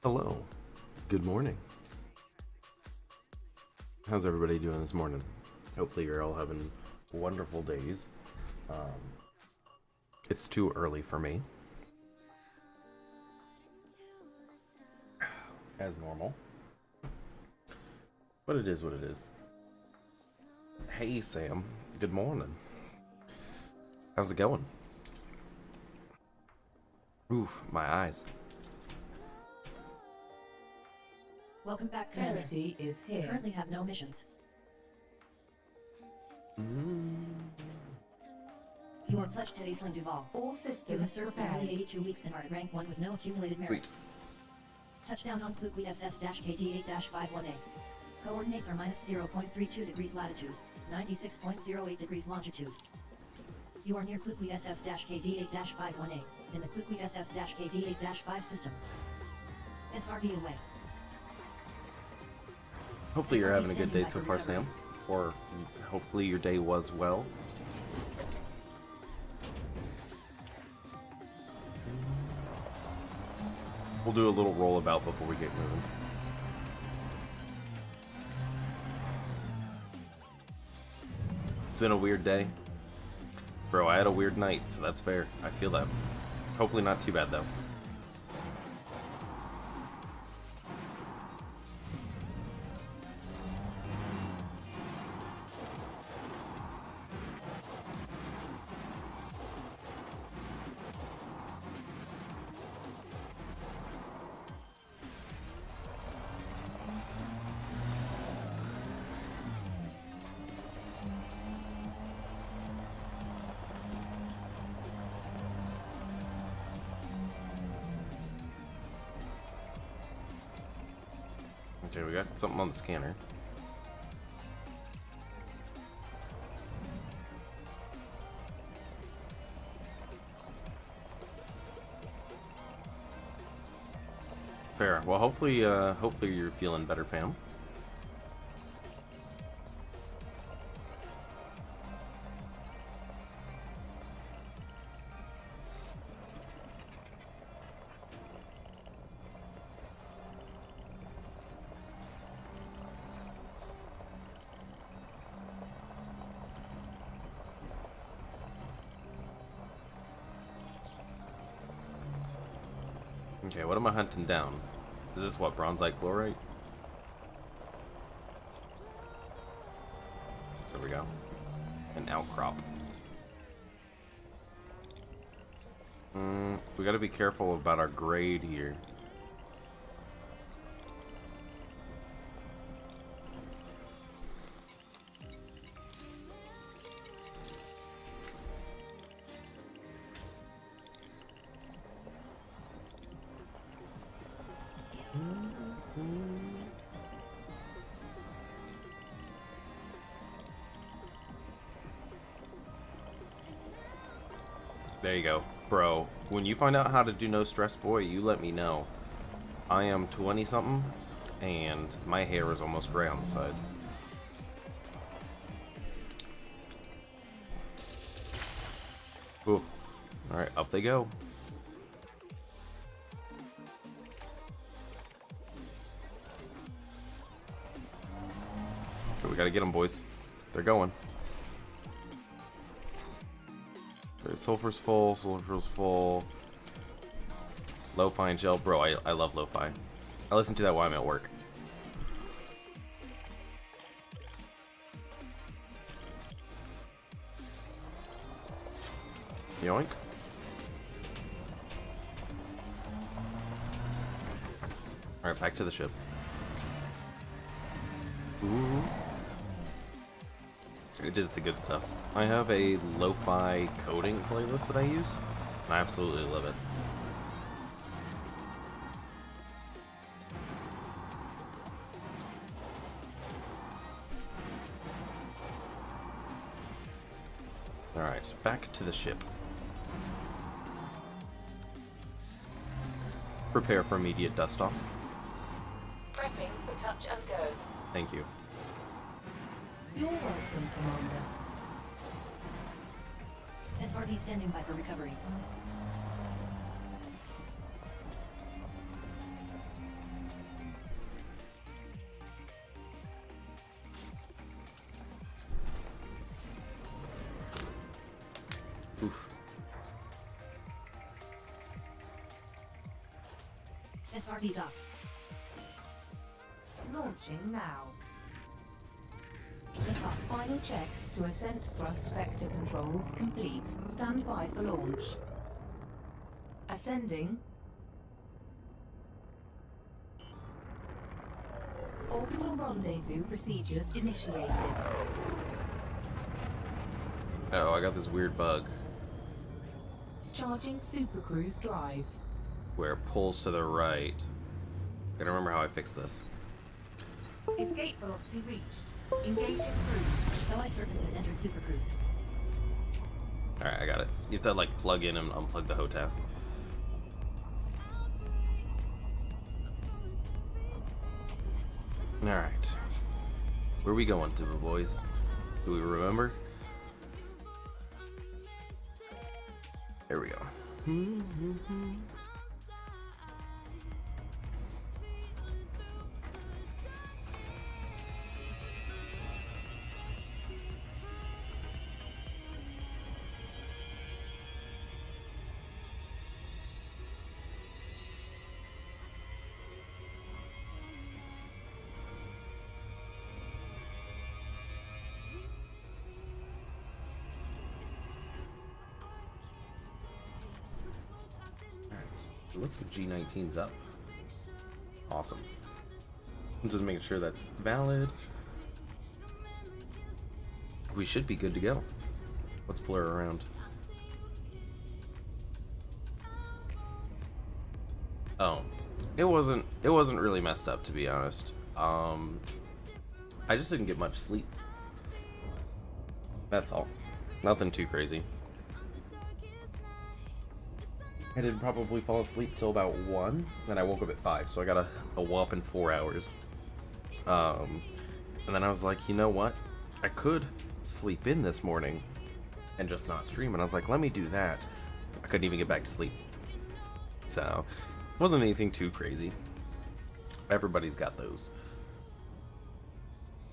Hello. Good morning. How's everybody doing this morning? Hopefully you're all having wonderful days. It's too early for me. As normal. But it is what it is. Hey Sam, good morning. How's it going? Oof, my eyes. Welcome back, Commander. Clarity is here. Currently have no missions. You are pledged to Aisling Duval. All You systems have served for prepared. nearly 82 weeks and are at rank 1 with no accumulated merits. Touchdown on Klukwe SS-KT8-51A. Coordinates are minus 0.32 degrees latitude, 96.08 degrees longitude. You are near Klukwe SS-KT8-51A, in the Klukwe SS-KT8-5 system. SRD away. Hopefully you're having a good day so far, Sam. Or hopefully your day was well. We'll do a little rollabout before we get moving. It's been a weird day. Bro, I had a weird night, so that's fair. I feel that. Hopefully not too bad, though. Okay, we got something on the scanner. Fair. Well, hopefully you're feeling better, fam. Okay, what am I hunting down? Is this what, bronzite chlorite? There we go. An outcrop. We gotta be careful about our grade here. There you go. Bro, when you find out how to do no stress, boy, you let me know. I am 20-something, and my hair is almost gray on the sides. Ooh. Alright, up they go. Okay, we gotta get them, boys. They're going. Sulfur's full, sulfur's full. Lo-fi and gel. Bro, I love lo-fi. I listen to that while I'm at work. Yoink. Alright, back to the ship. Ooh. It is the good stuff. I have a lo-fi coding playlist that I use. I absolutely love it. Alright, back to the ship. Prepare for immediate dust-off. Prepping for touch and go. Thank you. You're welcome, Commander. SRD standing by for recovery. Oof. SRB docked. Launching now. Final checks to ascent thrust vector controls complete. Stand by for launch. Ascending. Orbital rendezvous procedures initiated. Oh, I got this weird bug Charging Supercruise drive. where it pulls to the right. Gotta remember how I fix this. Escape velocity reached. Engaging crew. Allied Serpent has entered Super Cruise. Alright, I got it. You have to like plug in and unplug the HOTAS. Alright. Where are we going to, boys? Do we remember? There we go. It looks like G19's up. Awesome. I'm just making sure that's valid. We should be good to go. Let's blur around. Oh, it wasn't really messed up, to be honest. I just didn't get much sleep. That's all. Nothing too crazy. I didn't probably fall asleep till about 1, then I woke up at 5, so I got a whopping 4 hours. And then I was like, you know what? I could sleep in this morning and just not stream, and I was like, let me do that. I couldn't even get back to sleep. So, it wasn't anything too crazy. Everybody's got those.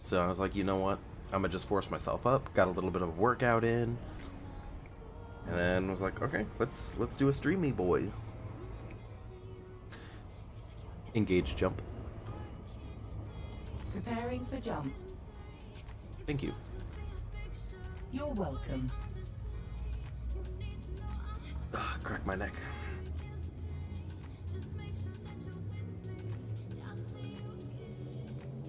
So I was like, you know what? I'm gonna just force myself up, got a little bit of a workout in. And then was like, okay, let's do a streamy boy. Engage jump. Preparing for jump. Thank you. You're welcome. Ugh, crack my neck.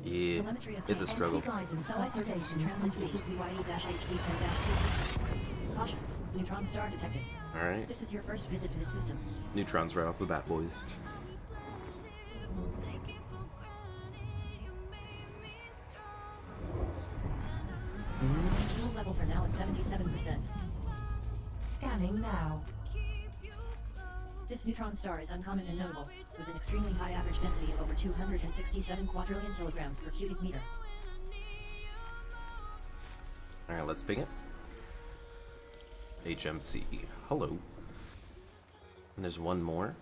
Yeah, Telemetry it's a struggle. Guidance Allied Serpent computations transit complete. ZYE-HD10-26. Caution. Neutron star detected. Alright. This is your first visit to the system. Neutrons right off the bat, boys. Fuel levels are now at 77%. Scanning now. This neutron star is uncommon and notable, with an extremely high average density of over 267 quadrillion kilograms per cubic meter. Alright, let's ping it. HMC. Hello. And there's one more.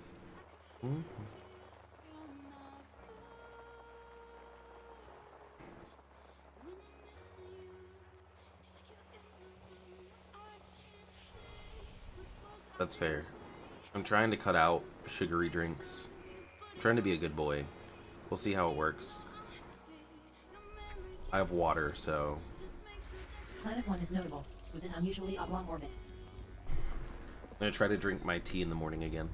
That's fair. I'm trying to cut out sugary drinks. I'm trying to be a good boy. We'll see how it works. I have water, so... Planet 1 is notable, with an unusually oblong orbit. I'm gonna try to drink my tea in the morning again.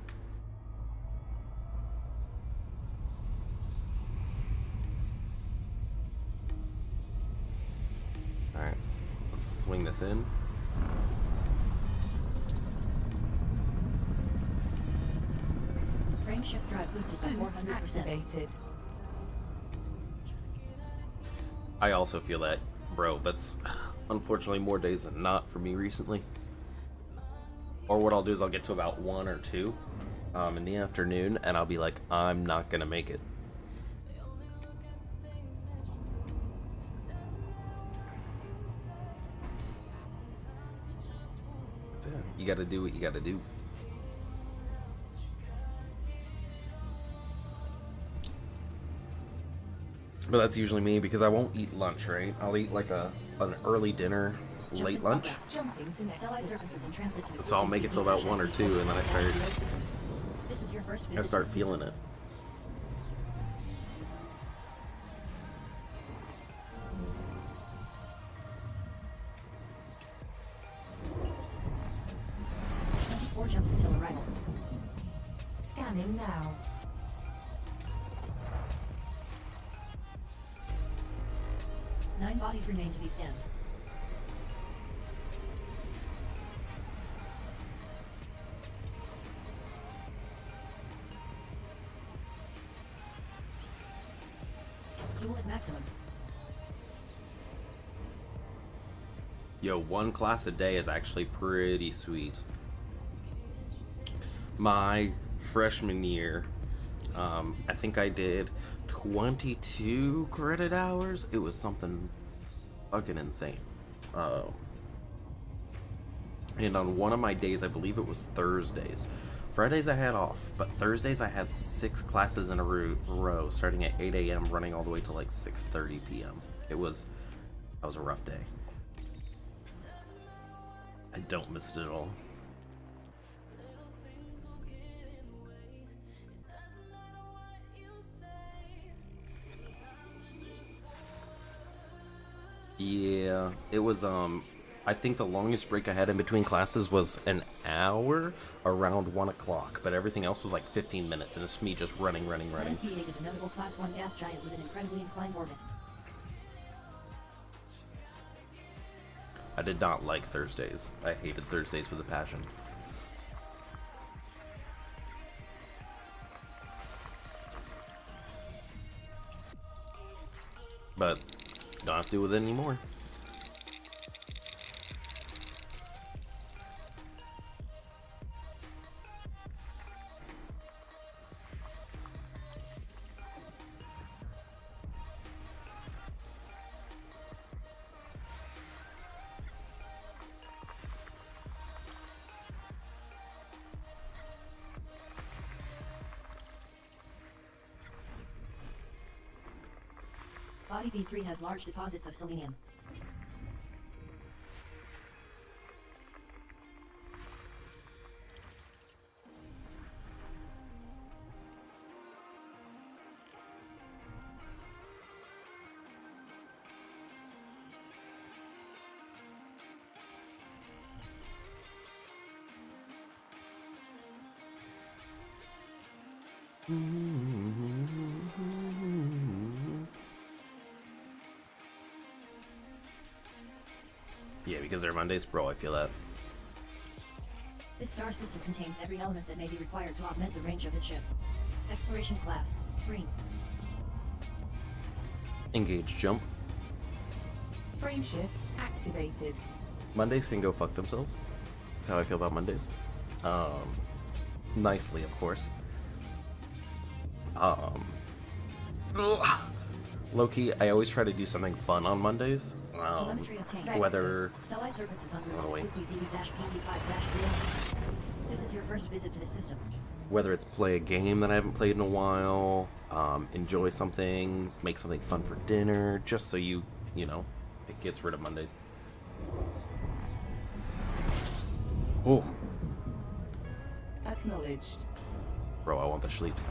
Alright, let's swing this in. Frame shift drive boosted by Boost 400%. activated. I also feel that, bro, that's unfortunately more days than not for me recently. Or what I'll do is I'll get to about 1 or 2 in the afternoon, and I'll be like, I'm not gonna make it. So, yeah, you gotta do what you gotta do. But that's usually me because I won't eat lunch, right? I'll eat like an early dinner late lunch. Jumping to next Stellae system. Serpents is in transit to So I'll make it till about 1 or 2, and then I start This is your first visit start to the feeling it. system. 24 jumps until arrival. Scanning now. Nine bodies remain to be scanned. Fuel at maximum. Yo, 1 class a day is actually pretty sweet. My freshman year, I think I did 22 credit hours. It was something fucking insane. And on one of my days, I believe it was Thursdays. Fridays I had off, but Thursdays I had 6 classes in a row, starting at 8 a.m., running all the way to like 6:30 p.m. That was a rough day. I don't miss it at all. Yeah, it was, I think the longest break I had in between classes was an hour around 1 o'clock, but everything else was like 15 minutes, and it's me just running. P8 is a notable Class 1 gas giant with an incredibly inclined orbit. I did not like Thursdays. I hated Thursdays with a passion. But don't have to do with it anymore. Body B3 has large deposits of selenium. Yeah, because they're Mondays, bro, I feel that. This star system contains every element that may be required to augment the range of his ship. Exploration class, green. Engage jump. Frameshift activated. Mondays can go fuck themselves. That's how I feel about Mondays. Nicely, of course. Low-key, I always try to do something fun on Mondays. Telemetry obtained. Whether... Stellae Serpents is en route Oh, to wait. PZ-PP5-3. This is your first visit to the system. Whether it's play a game that I haven't played in a while, enjoy something, make something fun for dinner, just so you know, it gets rid of Mondays. Oh, Acknowledged. bro, I want the sleeps.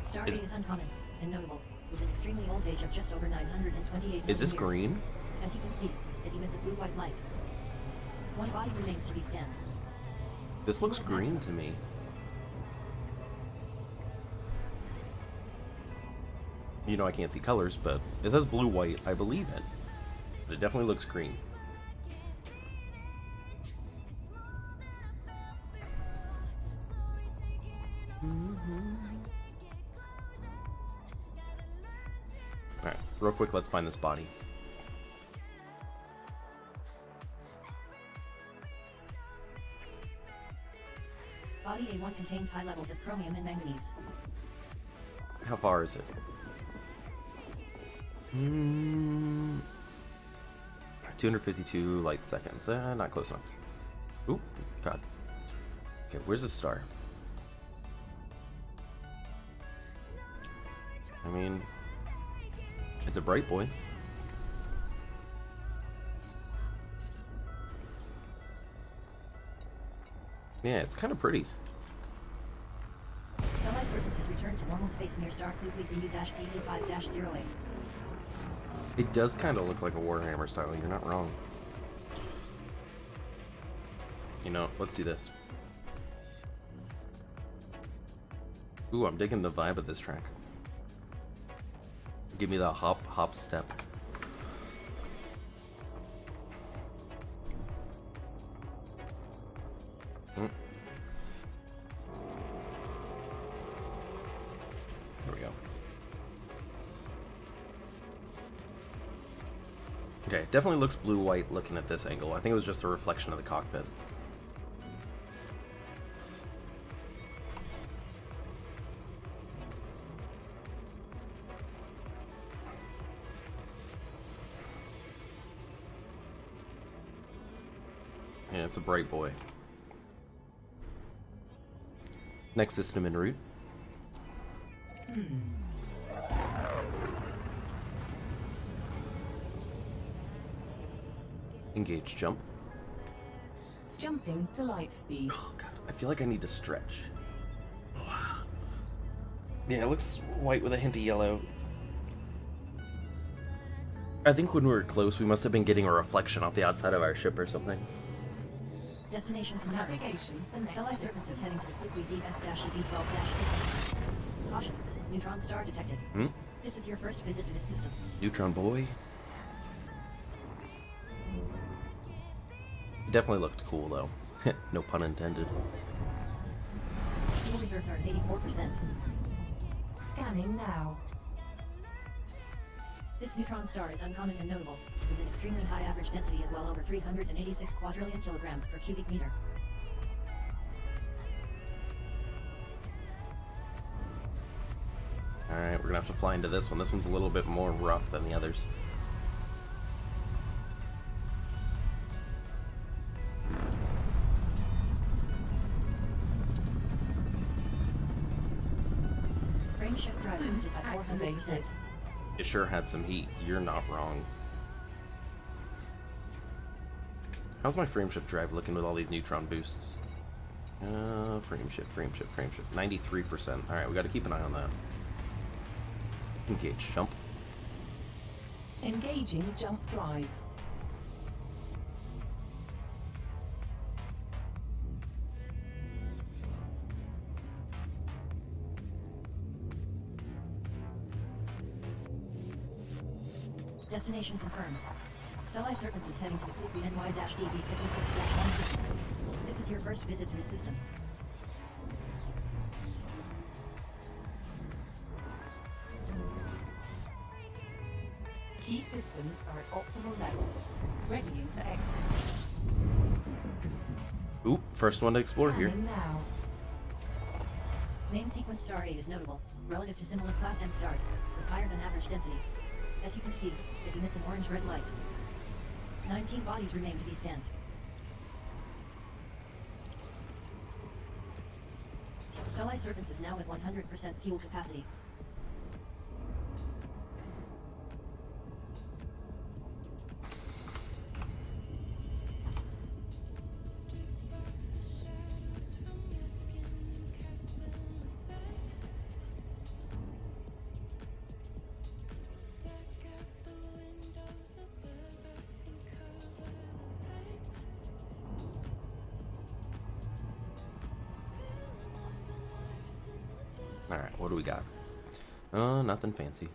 Stardate Is- is uncommon and notable, with an extremely old age of just over 928 Is this million years. green? As you can see, it emits a blue-white light. One body remains to be scanned. This looks green to me. You know I can't see colors, but it says blue-white. I believe it. But it definitely looks green. Alright, real quick, let's find this body. Body A1 contains high levels of chromium and manganese. How far is it? 252 light seconds. Not close enough. Ooh, God. Okay, where's the star? I mean, it's a bright boy. Yeah, it's kind of pretty. Stellar Serpents has returned to normal space near star Cluckley ZU-85-08. It does kind of look like a Warhammer style. You're not wrong. You know, let's do this. Ooh, I'm digging the vibe of this track. Give me the hop, hop, step. There we go. Okay, definitely looks blue-white looking at this angle. I think it was just a reflection of the cockpit. Yeah, it's a bright boy. Next system en route. Engage jump. Jumping to light speed. Oh god, I feel like I need to stretch. Yeah, it looks white with a hint of yellow. I think when we were close, we must have been getting a reflection off the outside of our ship or something. Destination confirmed. Navigation for The next Stellar Serpents is system. heading to the Cluckley ZF-ED12-6. Caution, neutron star detected. Hmm? This is your first visit to the system. Neutron boy. It definitely looked cool though. No pun intended. Fuel reserves are at 84%. Scanning now. This neutron star is uncommon and notable, with an extremely high average density at well over 386 quadrillion kilograms per cubic meter. Alright, we're gonna have to fly into this one. This one's a little bit more rough than the others. Frame shift drive boosted by 400%. Activated. It sure had some heat. You're not wrong. How's my frameshift drive looking with all these neutron boosts? Frameshift. 93%. Alright, we gotta keep an eye on that. Engage jump. Engaging jump drive. Destination confirmed. Stellar Serpents is heading to the Cluckley NY-DB56-1 system. This is your first visit to the system. Key systems are at optimal levels. Readying for exit. Oop, first one to explore here. Scanning now. Main sequence star 8 is notable, relative to similar class M stars, with higher than average density. As you can see, it emits an orange-red light. 19 bodies remain to be scanned. Stellar Serpents is now at 100% fuel capacity. Alright, what do we got? Nothing fancy.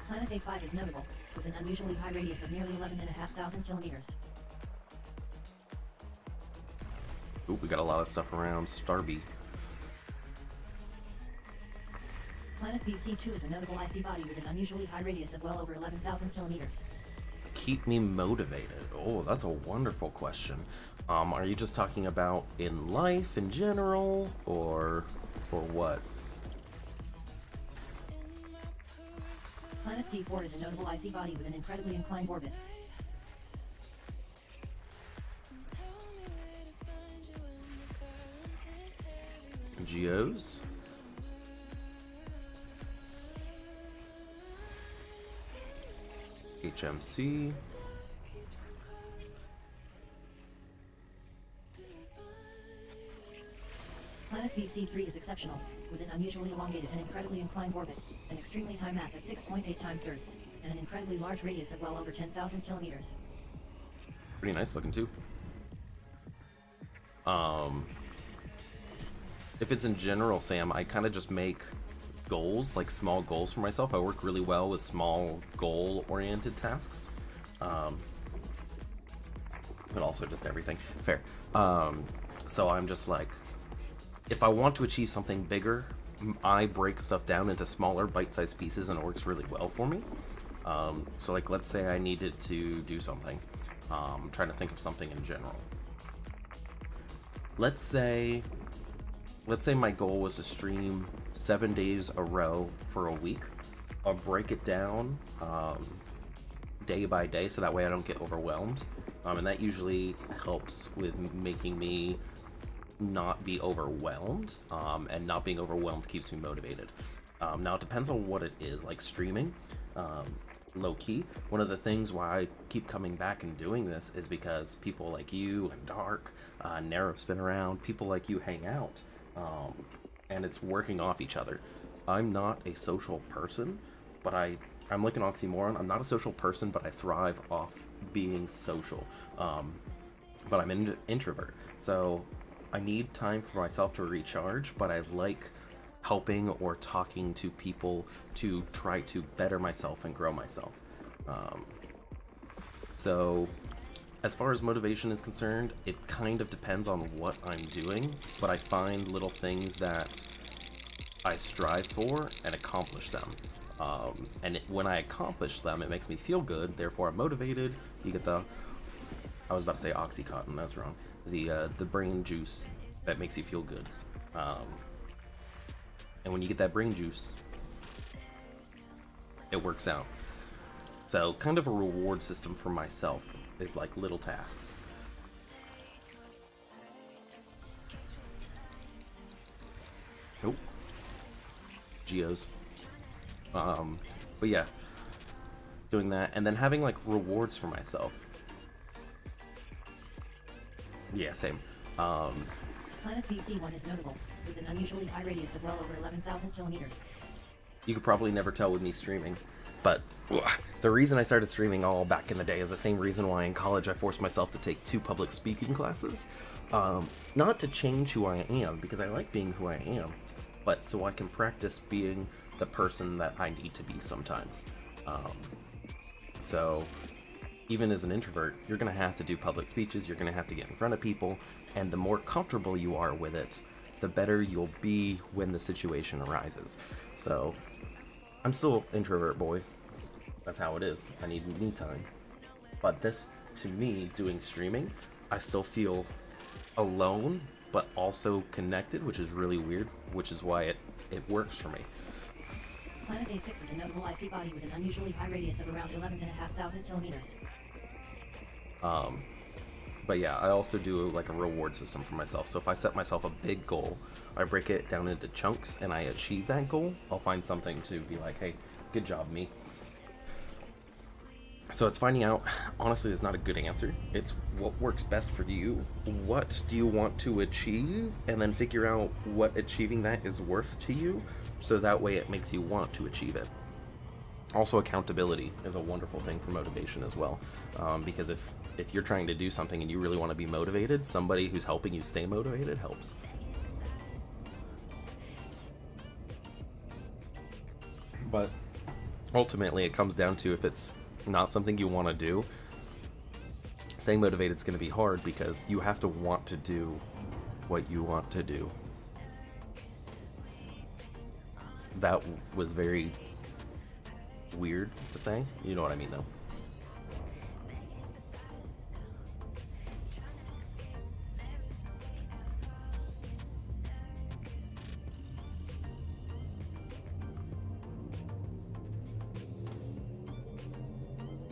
Planet A5 is notable, with an unusually high radius of nearly 11,500 kilometers. Ooh, we got a lot of stuff around Starby. Planet BC2 is a notable icy body with an unusually high radius of well over 11,000 kilometers. Keep me motivated. Oh, that's a wonderful question. Are you just talking about in life in general, or what? Planet C4 is a notable icy body with an incredibly inclined orbit. Geos. HMC. Planet BC3 is exceptional, with an unusually elongated and incredibly inclined orbit, an extremely high mass at 6.8 times Earth's, and an incredibly large radius of well over 10,000 kilometers. Pretty nice looking too. If it's in general, Sam, I kind of just make goals, like small goals for myself. I work really well with small goal-oriented tasks. But also just everything. Fair. So I'm just like, if I want to achieve something bigger, I break stuff down into smaller bite-sized pieces and it works really well for me. So like, let's say I needed to do something. I'm trying to think of something in general. Let's say my goal was to stream 7 days a row for a week. I'll break it down day by day so that way I don't get overwhelmed. And that usually helps with making me not be overwhelmed, and not being overwhelmed keeps me motivated. Now it depends on what it is, like streaming. Low-key, one of the things why I keep coming back and doing this is because people like you and Dark, Narrow Spin Around, people like you hang out, and it's working off each other. I'm not a social person, but I'm like an oxymoron. I'm not a social person, but I thrive off being social. But I'm an introvert, so I need time for myself to recharge, but I like helping or talking to people to try to better myself and grow myself. So as far as motivation is concerned, it kind of depends on what I'm doing, but I find little things that I strive for and accomplish them. When I accomplish them, it makes me feel good, therefore I'm motivated. You get the, I was about to say Oxycontin, that's wrong. The brain juice that makes you feel good. And when you get that brain juice, it works out. So kind of a reward system for myself is like little tasks. Nope. Geos. But yeah, doing that and then having like rewards for myself. Yeah, same. Planet BC1 is notable, with an unusually high radius of well over 11,000 kilometers. You could probably never tell with me streaming, but the reason I started streaming all back in the day is the same reason why in college I forced myself to take 2 public speaking classes. Not to change who I am, because I like being who I am, but so I can practice being the person that I need to be sometimes. So even as an introvert, you're going to have to do public speeches, you're going to have to get in front of people, and the more comfortable you are with it, the better you'll be when the situation arises. So I'm still introvert boy. That's how it is. I need me time. But this, to me, doing streaming, I still feel alone, but also connected, which is really weird, which is why it works for me. Planet A6 is a notable icy body with an unusually high radius of around 11,500 kilometers. But yeah, I also do like a reward system for myself. So if I set myself a big goal, I break it down into chunks and I achieve that goal, I'll find something to be like, hey, good job, me. So it's finding out, honestly, it's not a good answer. It's what works best for you. What do you want to achieve? And then figure out what achieving that is worth to you, so that way it makes you want to achieve it. Also, accountability is a wonderful thing for motivation as well. Because if you're trying to do something and you really want to be motivated, somebody who's helping you stay motivated helps. But ultimately, it comes down to if it's not something you want to do, staying motivated is going to be hard because you have to want to do what you want to do. That was very weird to say. You know what I mean, though.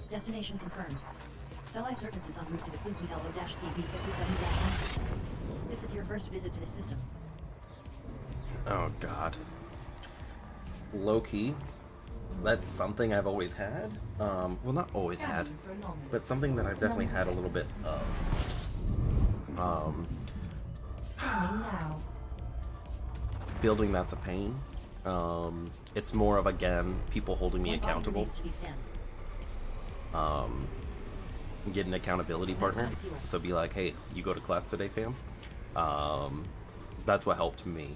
Destination confirmed. Stellae Serpents is en route to the Quincy LO-CB57-1. This is your first visit to the system. Oh god. Low-key, that's something I've always had. Well, not always had, Scanning for anomalies. but something that I've definitely had a little bit of. Scanning now. Building that's a pain. It's more of, again, people holding me One body accountable. remains to be scanned. Get an accountability partner. So be like, hey, you go to class today, fam? That's what helped me.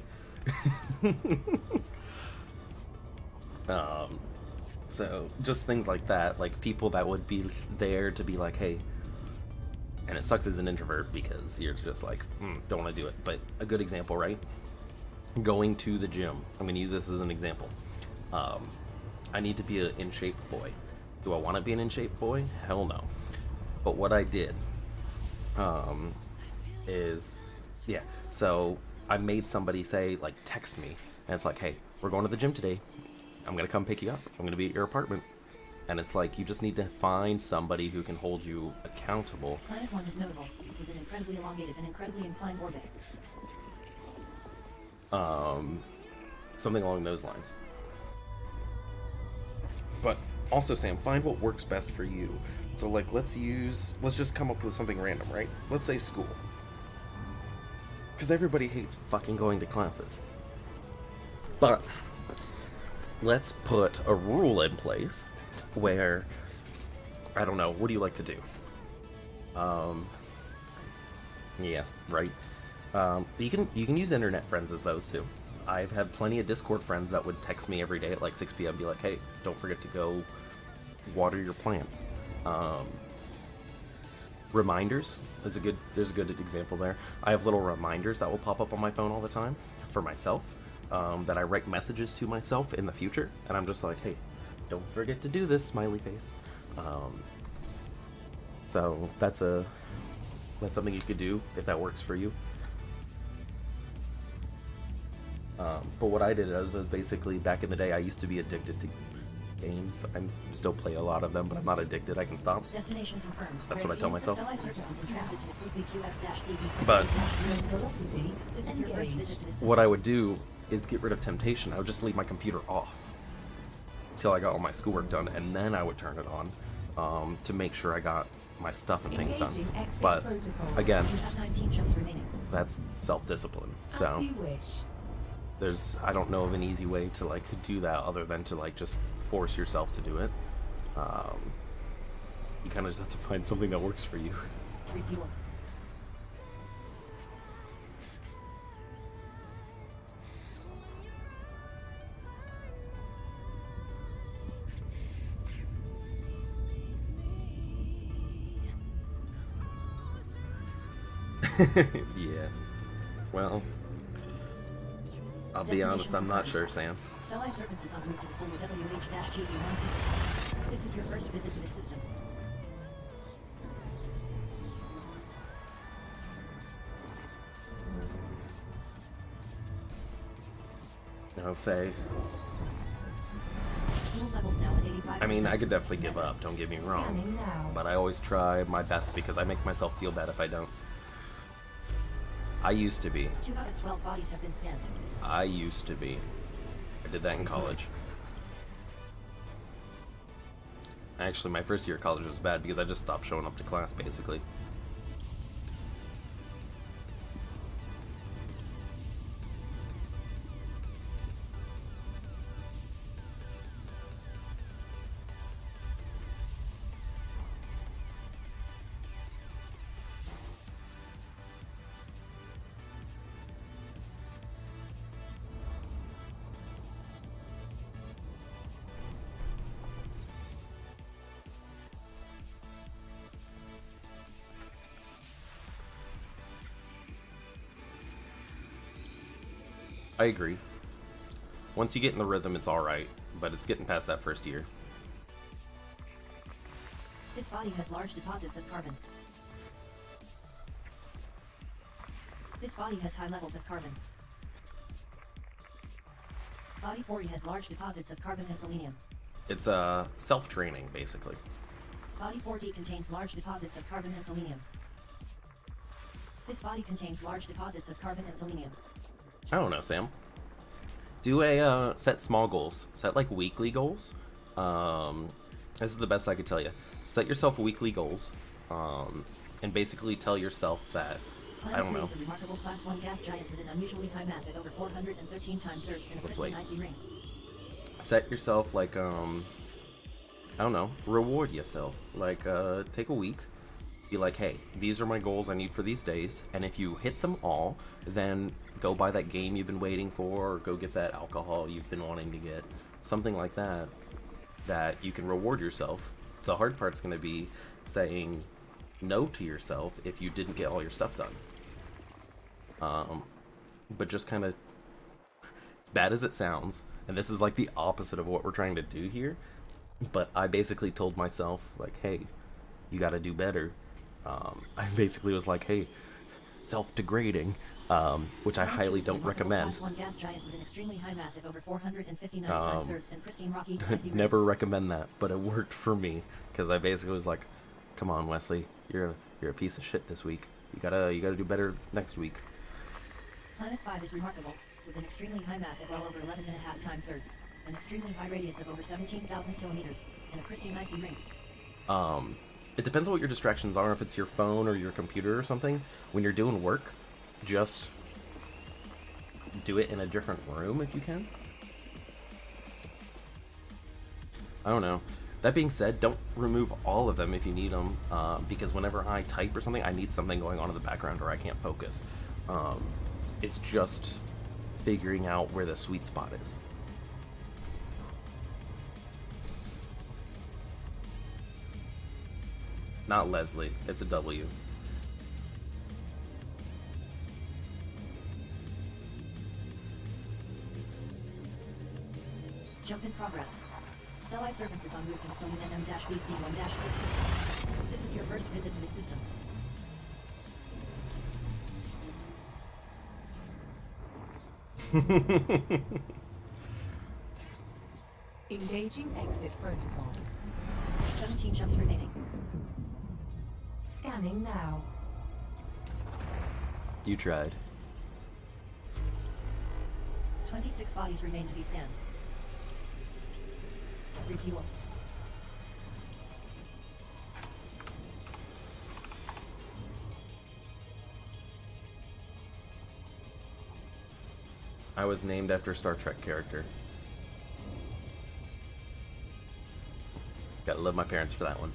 So just things like that, like people that would be there to be like, hey, and it sucks as an introvert because you're just like, don't want to do it. But a good example, right? Going to the gym. I'm going to use this as an example. I need to be an in shape boy. Do I want to be an in shape boy? Hell no. But what I did is, yeah, so I made somebody say, like, text me, and it's like, hey, we're going to the gym today. I'm going to come pick you up. I'm going to be at your apartment. And it's like, you just need to find somebody who can hold you accountable. Planet 1 is notable, with an incredibly elongated and incredibly inclined orbit. Something along those lines. But also, Sam, find what works best for you. So, like, let's just come up with something random, right? Let's say school. Because everybody hates fucking going to classes. But let's put a rule in place where, I don't know, what do you like to do? Yes, right. You can use internet friends as those too. I've had plenty of Discord friends that would text me every day at like 6 p.m. be like, hey, don't forget to go water your plants. Reminders is there's a good example there. I have little reminders that will pop up on my phone all the time for myself, that I write messages to myself in the future, and I'm just like, hey, don't forget to do this, smiley face. So that's something you could do if that works for you. But what I did was basically, back in the day, I used to be addicted to games. I still play a lot of them, but I'm not addicted. I can stop. Destination confirmed. That's what I tell myself. Stellae Serpents is in transit to the Quincy QF-CB57-1. But Velocity This is your first engaged. visit to the system. what I would do is get rid of temptation. I would just leave my computer off until I got all my schoolwork done, and then I would turn it on to make sure I got my stuff and things done. Engaging exit But protocol. again, You have 19 jumps remaining. that's self-discipline. As So you wish. I don't know of an easy way to like do that other than to like just force yourself to do it. You kind of just have to find something that works for you. Refueled. Yeah. Well, I'll be honest, I'm not sure, Sam. Stellae Serpents is en route to the Solar WH-GB1 system. This is your first visit to the system. I'll say, Fuel levels now at 85%. I mean, I could definitely give up, don't get me wrong. Scanning now. But I always try my best because I make myself feel bad if I don't. I used to be. 2 out of 12 bodies have been scanned. I used to be. I did that in college. Actually, my first year of college was bad because I just stopped showing up to class, basically. I agree. Once you get in the rhythm, it's alright, but it's getting past that first year. This body has large deposits of carbon. This body has high levels of carbon. Body 40 has large deposits of carbon and selenium. It's self-training, basically. Body 4D contains large deposits of carbon and selenium. This body contains large deposits of carbon and selenium. I don't know, Sam. Do a set small goals. Set like weekly goals. This is the best I could tell you. Set yourself weekly goals, and basically tell yourself that I don't know. Is a remarkable Class 1 gas giant with an unusually high mass at over 413 times Earth's in a pristine icy ring. Set yourself like I don't know. Reward yourself. Like take a week. Be like, hey, these are my goals I need for these days, and if you hit them all, then go buy that game you've been waiting for, or go get that alcohol you've been wanting to get, something like that, that you can reward yourself. The hard part's going to be saying no to yourself if you didn't get all your stuff done. But just kind of, as bad as it sounds, and this is like the opposite of what we're trying to do here, but I basically told myself, like, hey, you got to do better. I basically was like, hey, self-degrading, which I highly don't recommend. Never recommend that, but it worked for me, because I basically was like, come on, Wesley, you're a piece of shit this week. You gotta do better next week. Planet 5 is remarkable, with an extremely high mass of well over 11.5 times Earth's, an extremely high radius of over 17,000 kilometers, and a pristine icy ring. It depends on what your distractions are, if it's your phone or your computer or something. When you're doing work, just do it in a different room if you can. I don't know. That being said, don't remove all of them if you need them, because whenever I type or something, I need something going on in the background or I can't focus. It's just figuring out where the sweet spot is. Not Leslie, it's a W. Jump in progress. Stellae Servants is en route to the Stone MM-BC1-6 system. This is your first visit to the system. Engaging exit protocols. 17 jumps remaining. Scanning now. You tried. 26 bodies remain to be scanned. Refuel. I was named after a Star Trek character. Gotta love my parents for that one.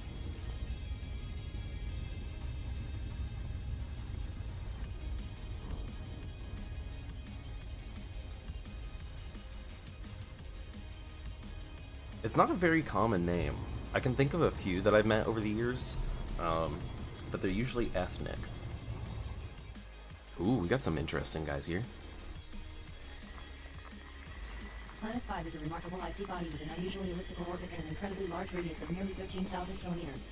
It's not a very common name. I can think of a few that I've met over the years, but they're usually ethnic. Ooh, we got some interesting guys here. Planet 5 is a remarkable icy body with an unusually elliptical orbit and an incredibly large radius of nearly 13,000 kilometers.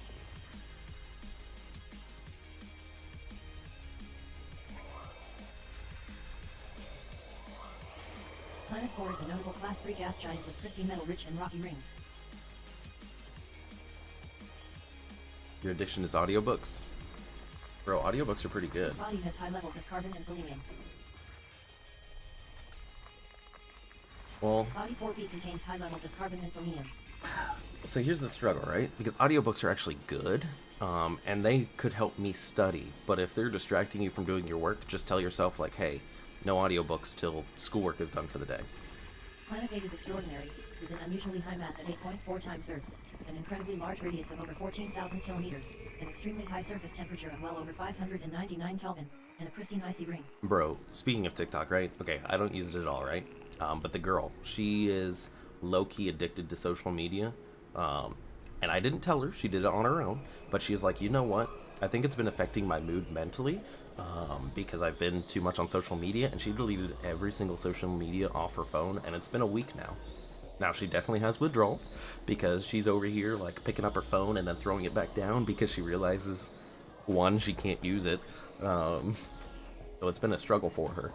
Planet 4 is a notable Class 3 gas giant with pristine metal-rich and rocky rings. Your addiction is audiobooks? Bro, audiobooks are pretty good. This body has high levels of carbon and selenium. Well, Body 4B contains high levels of carbon and selenium. so here's the struggle, right? Because audiobooks are actually good, and they could help me study. But if they're distracting you from doing your work, just tell yourself, like, hey, no audiobooks till schoolwork is done for the day. Planet 8 is extraordinary, with an unusually high mass at 8.4 times Earth's, an incredibly large radius of over 14,000 kilometers, an extremely high surface temperature of well over 599 Kelvin, and a pristine icy ring. Bro, speaking of TikTok, right? Okay, I don't use it at all, right? But the girl, she is low-key addicted to social media. And I didn't tell her, she did it on her own. But she was like, you know what? I think it's been affecting my mood mentally, because I've been too much on social media. And she deleted every single social media off her phone, and it's been a week now. Now, she definitely has withdrawals, because she's over here, like, picking up her phone and then throwing it back down because she realizes, one, she can't use it. So it's been a struggle for her.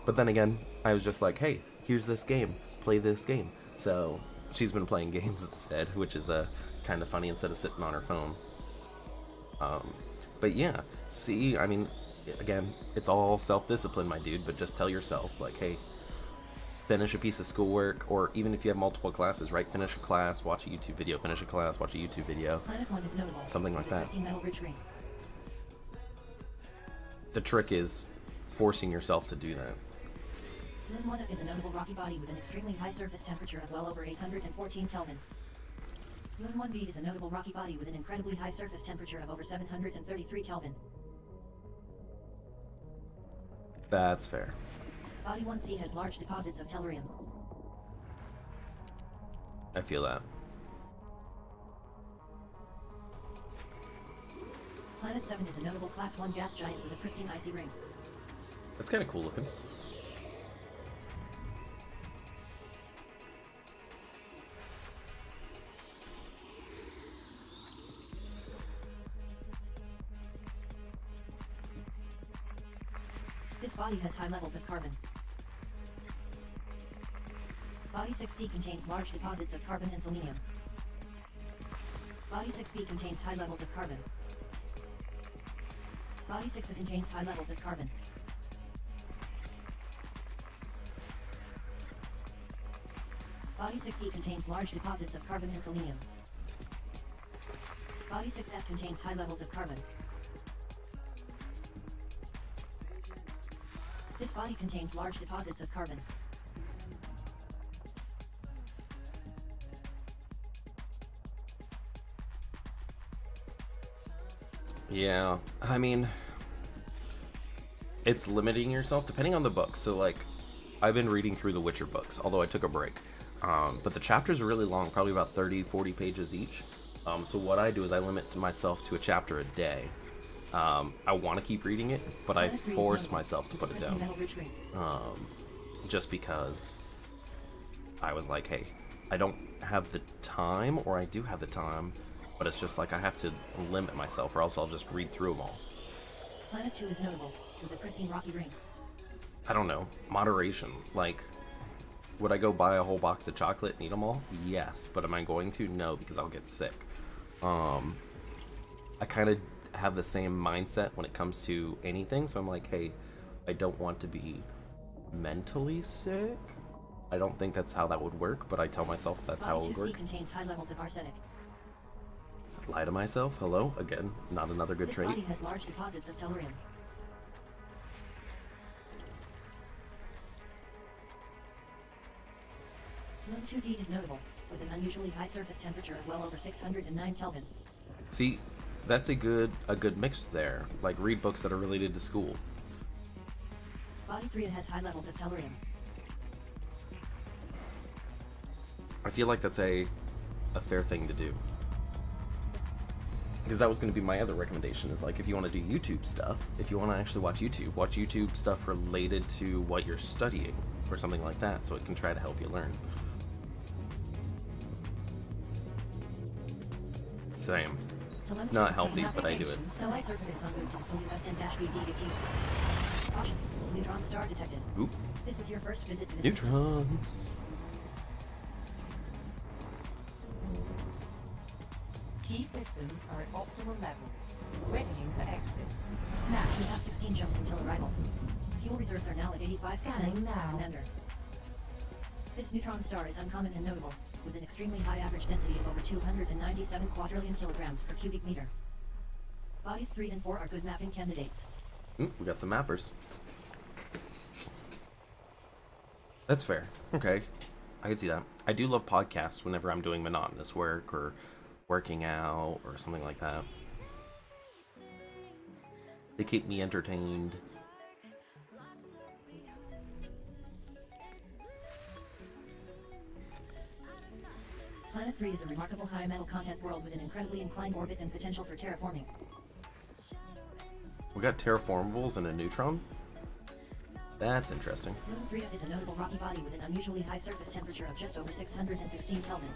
But then again, I was just like, hey, here's this game. Play this game. So she's been playing games instead, which is kind of funny instead of sitting on her phone. But yeah, see, I mean, again, it's all self-discipline, my dude, but just tell yourself, like, hey, finish a piece of schoolwork, or even if you have multiple classes, right, finish a class, watch a YouTube video, finish a class, watch a YouTube video, Planet 1 is notable. something like that. Pristine metal ridge ring. The trick is forcing yourself to do that. Moon 1 is a notable rocky body with an extremely high surface temperature of well over 814 Kelvin. Moon 1b is a notable rocky body with an incredibly high surface temperature of over 733 Kelvin. That's fair. Body 1c has large deposits of tellurium. I feel that. Planet 7 is a notable Class 1 gas giant with a pristine icy ring. That's kind of cool looking. This body has high levels of carbon. Body 6c contains large deposits of carbon and selenium. Body 6b contains high levels of carbon. Body 6a contains high levels of carbon. Body 6e contains large deposits of carbon and selenium. Body 6f contains high levels of carbon. This body contains large deposits of carbon. Yeah, I mean, it's limiting yourself depending on the book. So, like, I've been reading through the Witcher books, although I took a break. But the chapters are really long, probably about 30, 40 pages each. So what I do is I limit myself to a chapter a day. I want to keep reading it, but I force myself to put it down. Just because I was like, hey, I don't have the time, or I do have the time, but it's just like I have to limit myself, or else I'll just read through them all. Planet 2 is notable, with a pristine rocky ring. I don't know. Moderation. Like, would I go buy a whole box of chocolate and eat them all? Yes. But am I going to? No, because I'll get sick. I kind of have the same mindset when it comes to anything. So I'm like, hey, I don't want to be mentally sick. I don't think that's how that would work, but I tell myself that's how it would Body work. 2c contains high levels of arsenic. Lie to myself. Hello? Again, not another good This trait. body has large deposits of tellurium. Moon 2d is notable, with an unusually high surface temperature of well over 609 Kelvin. See, that's a good mix there. Like, read books that are related to school. Body 3 has high levels of tellurium. I feel like that's a fair thing to do. Because that was going to be my other recommendation, is like, if you want to do YouTube stuff, if you want to actually watch YouTube stuff related to what you're studying, or something like that, so it can try to help you learn. Same. It's not healthy, but I do it. Stellar surfaces on Moon install USN-VDAT. Caution, neutron star detected. Oop. This is your first visit to this Neutrons. Key systems are at optimal levels. Readying for exit. Now, You have 16 jumps until arrival. Fuel reserves are now at 85%. Scanning now. Commander. This neutron star is uncommon and notable, with an extremely high average density of over 297 quadrillion kilograms per cubic meter. Bodies 3 and 4 are good mapping candidates. We got some mappers. That's fair. Okay. I can see that. I do love podcasts whenever I'm doing monotonous work or working out or something like that. They keep me entertained. Planet 3 is a remarkable high metal content world with an incredibly inclined orbit and potential for terraforming. We got terraformables and a neutron? That's interesting. Moon 3 is a notable rocky body with an unusually high surface temperature of just over 616 Kelvin.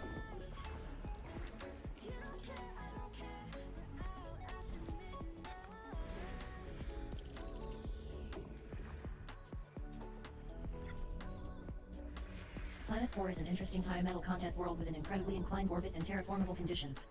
Planet 4 is an interesting high metal content world with an incredibly inclined orbit and terraformable conditions.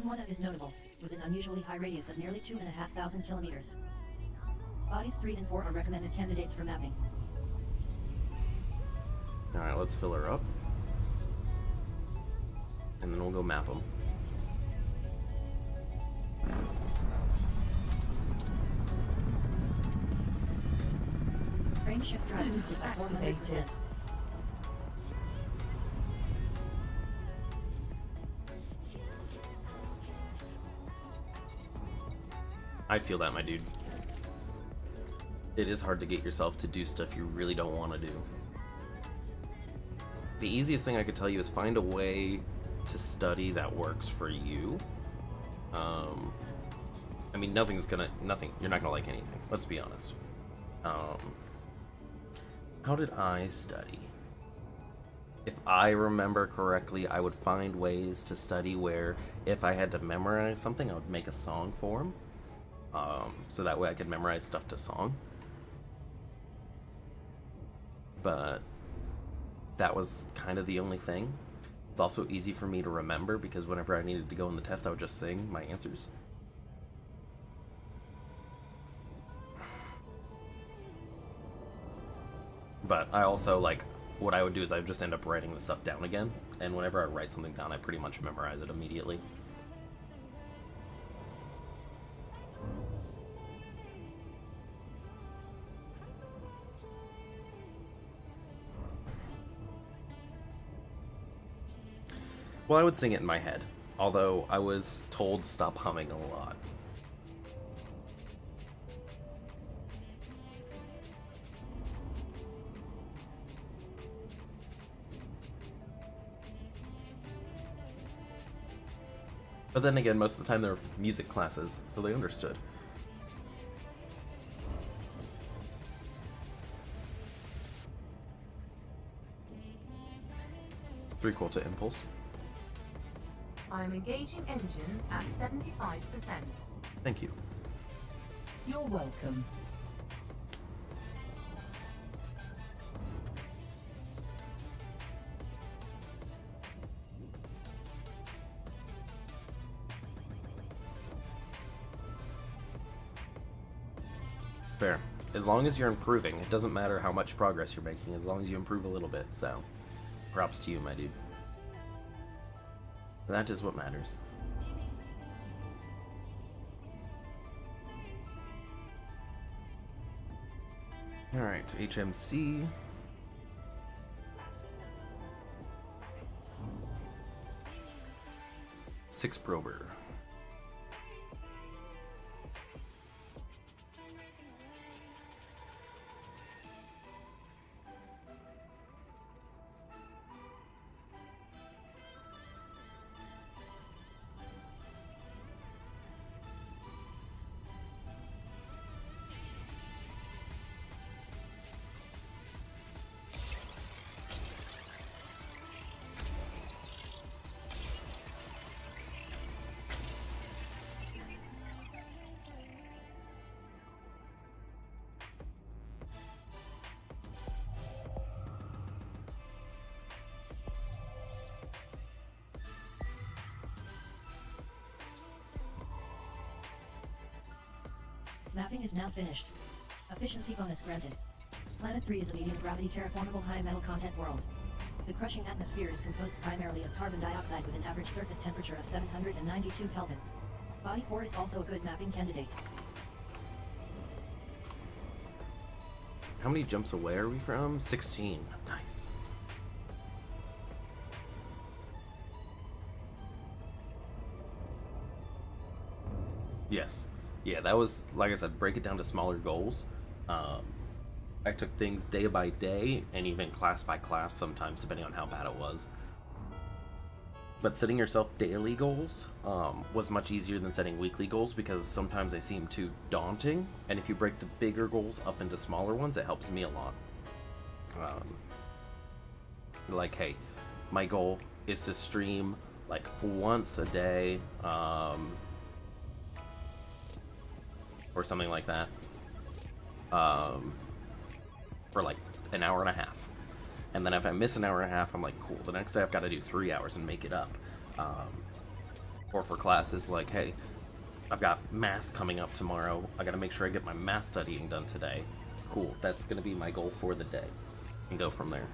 Gondwana is notable, with an unusually high radius of nearly 2,500 kilometers. Bodies 3 and 4 are recommended candidates for mapping. Alright, let's fill her up. And then we'll go map them. Frame shift drive Boost is at 100%. activated. I feel that, my dude. It is hard to get yourself to do stuff you really don't want to do. The easiest thing I could tell you is find a way to study that works for you. I mean, you're not gonna like anything, let's be honest. How did I study? If I remember correctly, I would find ways to study where if I had to memorize something, I would make a song for them. So that way I could memorize stuff to song. But that was kind of the only thing. It's also easy for me to remember because whenever I needed to go in the test, I would just sing my answers. But I also, like, what I would do is I would just end up writing the stuff down again, and whenever I write something down, I pretty much memorize it immediately. Well, I would sing it in my head, although I was told to stop humming a lot. But then again, most of the time they were music classes, so they understood. Prequel to Impulse. I'm engaging engines at 75%. Thank you. You're welcome. Fair. As long as you're improving, it doesn't matter how much progress you're making, as long as you improve a little bit, so props to you, my dude. That is what matters. Alright, HMC. Six prober. Mapping is now finished. Efficiency bonus granted. Planet 3 is a medium gravity terraformable high metal content world. The crushing atmosphere is composed primarily of carbon dioxide with an average surface temperature of 792 Kelvin. Body 4 is also a good mapping candidate. How many jumps away are we from? 16. Nice. Yes. Yeah, that was, like I said, break it down to smaller goals. I took things day by day and even class by class sometimes, depending on how bad it was. But setting yourself daily goals was much easier than setting weekly goals because sometimes they seem too daunting. And if you break the bigger goals up into smaller ones, it helps me a lot. Like, hey, my goal is to stream like once a day, or something like that, for like an hour and a half. And then if I miss an hour and a half, I'm like, cool, the next day I've got to do 3 hours and make it up. or for classes like, hey, I've got math coming up tomorrow. I gotta make sure I get my math studying done today. Cool, that's gonna be my goal for the day. And go from there.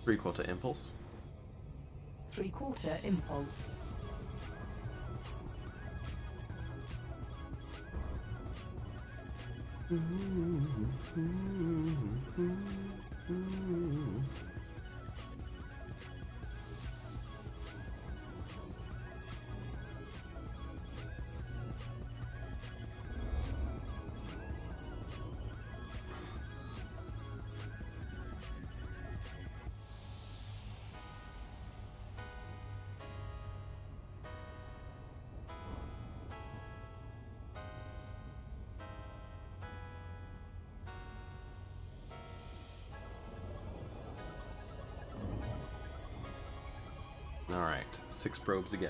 Three-quarter impulse. Three-quarter impulse. Alright, 6 probes again.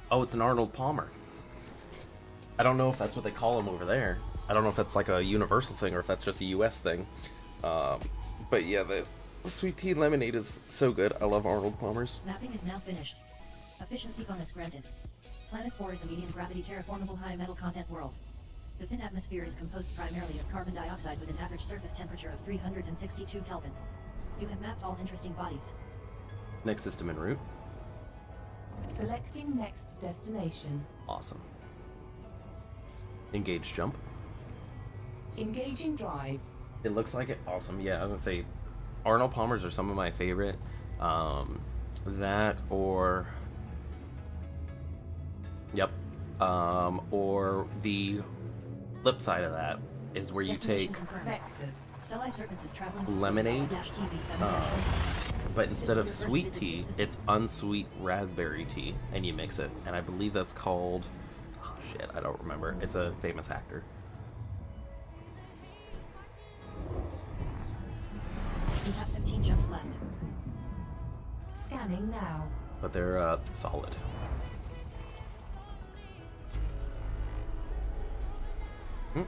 Oh, it's an Arnold Palmer. I don't know if that's what they call him over there. I don't know if that's like a universal thing or if that's just a US thing. But yeah, the sweet tea lemonade is so good. I love Arnold Palmers. Mapping is now finished. Efficiency bonus granted. Planet 4 is a medium gravity terraformable high metal content world. The thin atmosphere is composed primarily of carbon dioxide with an average surface temperature of 362 Kelvin. You have mapped all interesting bodies. Next system en route. Selecting next destination. Awesome. Engage jump. Engaging drive. It looks like it. Awesome. Yeah, I was gonna say, Arnold Palmers are some of my favorite. That or, yep. Or the flip side of that is where you take Vectors. Stellai Serpents is traveling lemonade, TV7 but instead of sweet tea, it's unsweet raspberry tea, and you mix it. And I believe that's called, oh shit, I don't remember. It's a famous actor. You have 15 jumps left. Scanning now. But they're solid.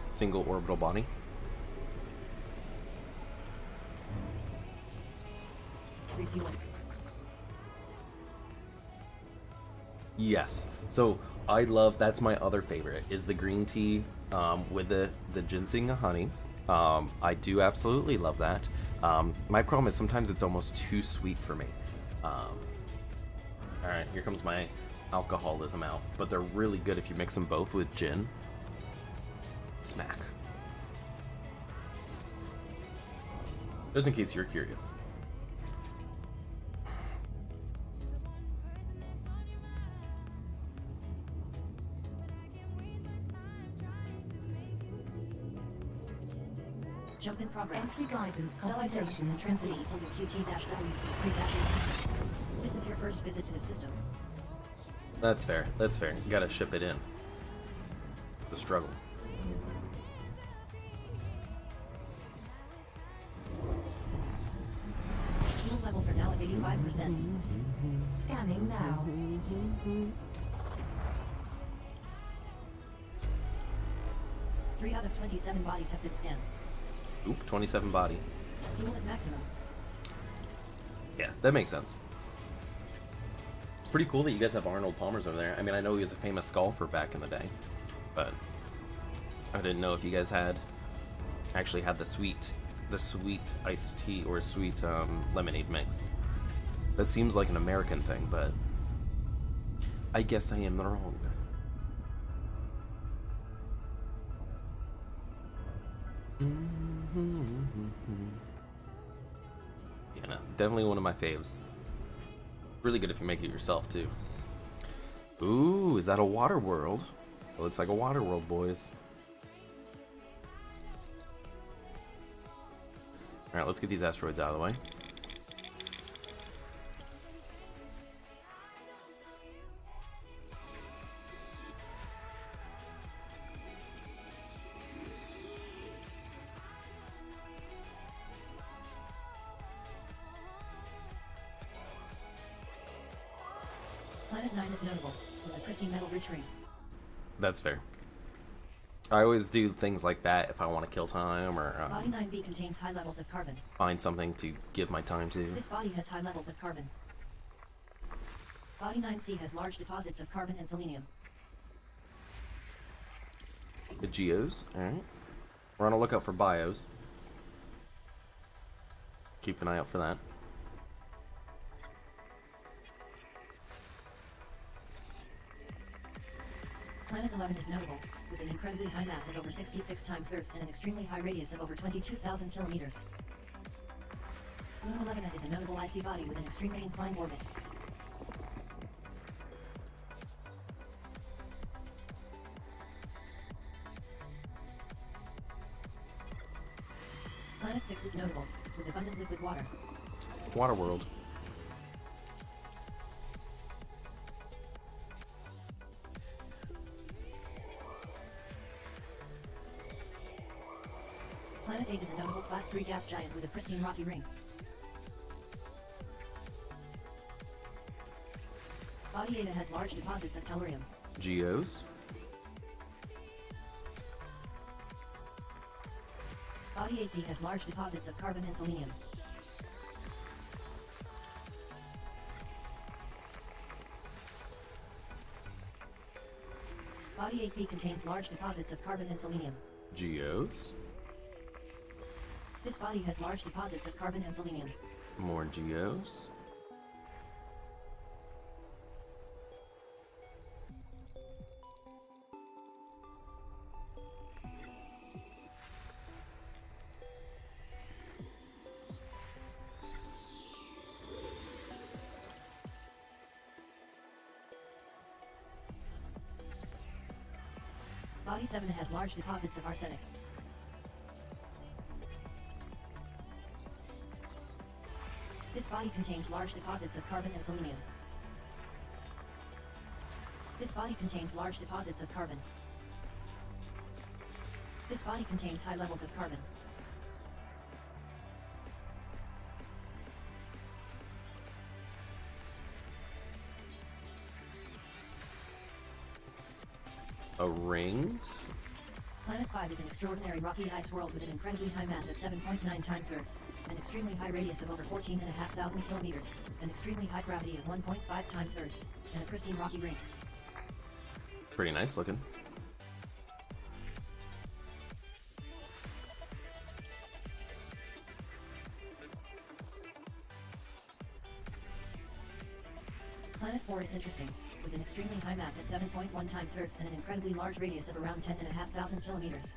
Single orbital body. Refueling. Yes. So I love, that's my other favorite, is the green tea with the ginseng honey. I do absolutely love that. My problem is sometimes it's almost too sweet for me. Alright, here comes my alcoholism out. But they're really good if you mix them both with gin. Smack. Just in case you're curious. Jump in progress. Entry guidance Stellai Serpents computation in transit east over QT-WC3-8. This is your first visit to the system. That's fair. That's fair. You gotta ship it in. The struggle. Fuel levels are now at 85%. Scanning now. 3 out of 27 bodies have been scanned. Oop, 27 body. Fuel at maximum. Yeah, that makes sense. It's pretty cool that you guys have Arnold Palmer's over there. I mean, I know he was a famous golfer back in the day, but I didn't know if you guys actually had the sweet iced tea or sweet lemonade mix. That seems like an American thing, but I guess I am wrong. Yeah, no, definitely one of my faves. Really good if you make it yourself, too. Ooh, is that a water world? It looks like a water world, boys. Alright, let's get these asteroids out of the way. Planet 9 is notable, with a pristine metal rich ring. That's fair. I always do things like that if I want to kill time or Body 9B contains high levels of carbon. find something to give my time to. This body has high levels of carbon. Body 9C has large deposits of carbon and selenium. The geos, alright. We're on a lookout for bios. Keep an eye out for that. Planet 11 is notable, with an incredibly high mass of over 66 times Earth's and an extremely high radius of over 22,000 kilometers. Luna 11 is a notable icy body with an extremely inclined orbit. Planet 6 is notable, with abundant liquid water. Water world. Planet 8 is a notable Class 3 gas giant with a pristine rocky ring. Body 8 has large deposits of tellurium. Geos. Body 8D has large deposits of carbon and selenium. Body 8B contains large deposits of carbon and selenium. Geos. This body has large deposits of carbon and selenium. More geos. Body 7 has large deposits of arsenic. This body contains large deposits of carbon and selenium. This body contains large deposits of carbon. This body contains high levels of carbon. A ring. Planet 5 is an extraordinary rocky ice world with an incredibly high mass at 7.9 times Earth's, an extremely high radius of over 14,500 kilometers, an extremely high gravity of 1.5 times Earth's, and a pristine rocky ring. Pretty nice looking. Planet 4 is interesting, with an extremely high mass at 7.1 times Earth's and an incredibly large radius of around 10,500 kilometers.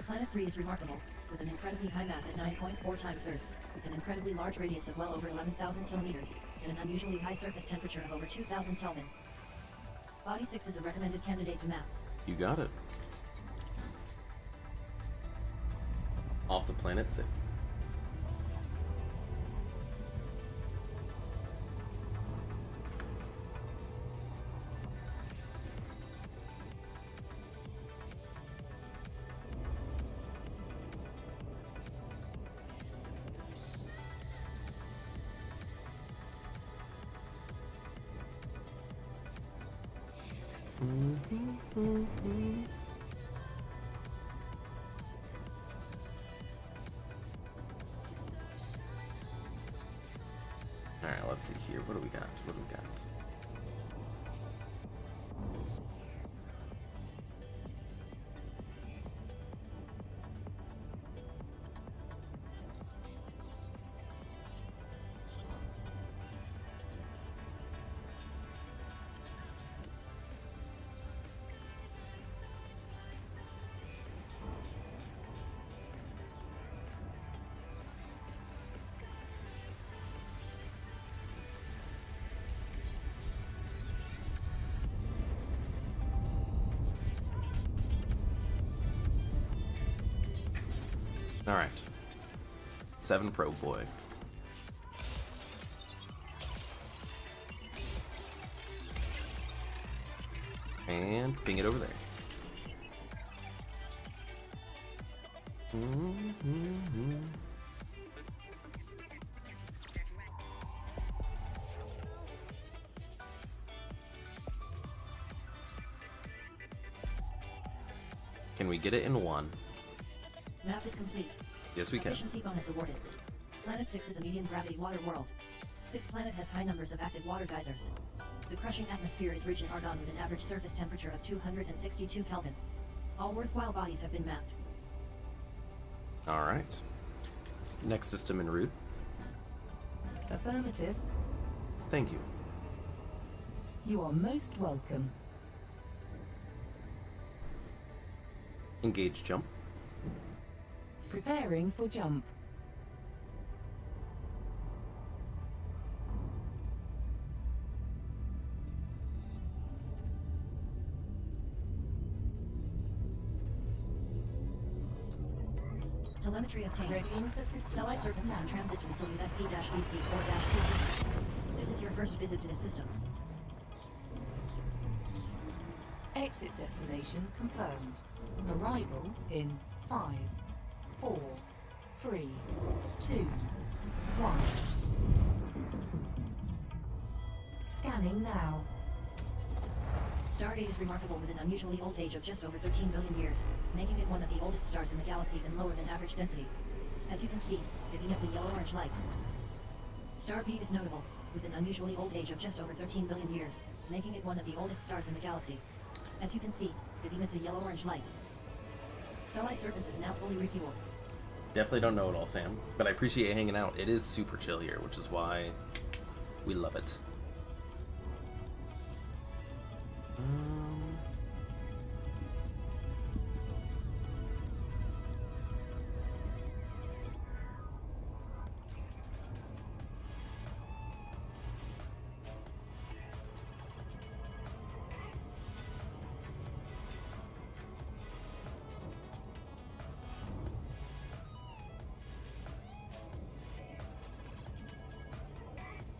Planet 3 is remarkable, with an incredibly high mass at 9.4 times Earth's, an incredibly large radius of well over 11,000 kilometers, and an unusually high surface temperature of over 2,000 Kelvin. Body 6 is a recommended candidate to map. You got it. Off to Planet 6. Alright, let's see here. What do we got? What do we got? Alright. 7 Pro Boy. And ping it over there. Can we get it in one? Map is complete. Yes, we can. Efficiency bonus awarded. Planet 6 is a medium gravity water world. This planet has high numbers of active water geysers. The crushing atmosphere is rich in argon with an average surface temperature of 262 Kelvin. All worthwhile bodies have been mapped. Alright. Next system en route. Affirmative. Thank you. You are most welcome. Engage jump. Preparing for jump. Telemetry obtained. Readying for system. Stellite Serpents is in transit to the Stellite SC-VC4-2 system. This is your first visit to the system. Exit destination confirmed. Arrival in 5, 4, 3, 2, 1. Scanning now. Stardate is remarkable with an unusually old age of just over 13 billion years, making it one of the oldest stars in the galaxy and lower than average density. As you can see, it emits a yellow-orange light. Star B is notable, with an unusually old age of just over 13 billion years, making it one of the oldest stars in the galaxy. As you can see, it emits a yellow-orange light. Stellite Serpents is now fully refueled. Definitely don't know it all, Sam, but I appreciate you hanging out. It is super chill here, which is why we love it.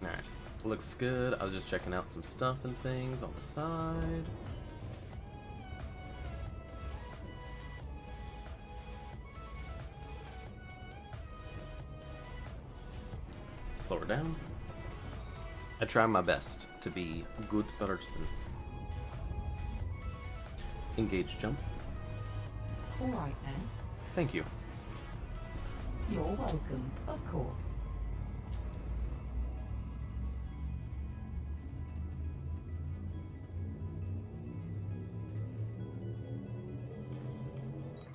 Alright, looks good. I was just checking out some stuff and things on the side. Slow her down. I try my best to be a good person. Engage jump. Alright then. Thank you. You're welcome, of course.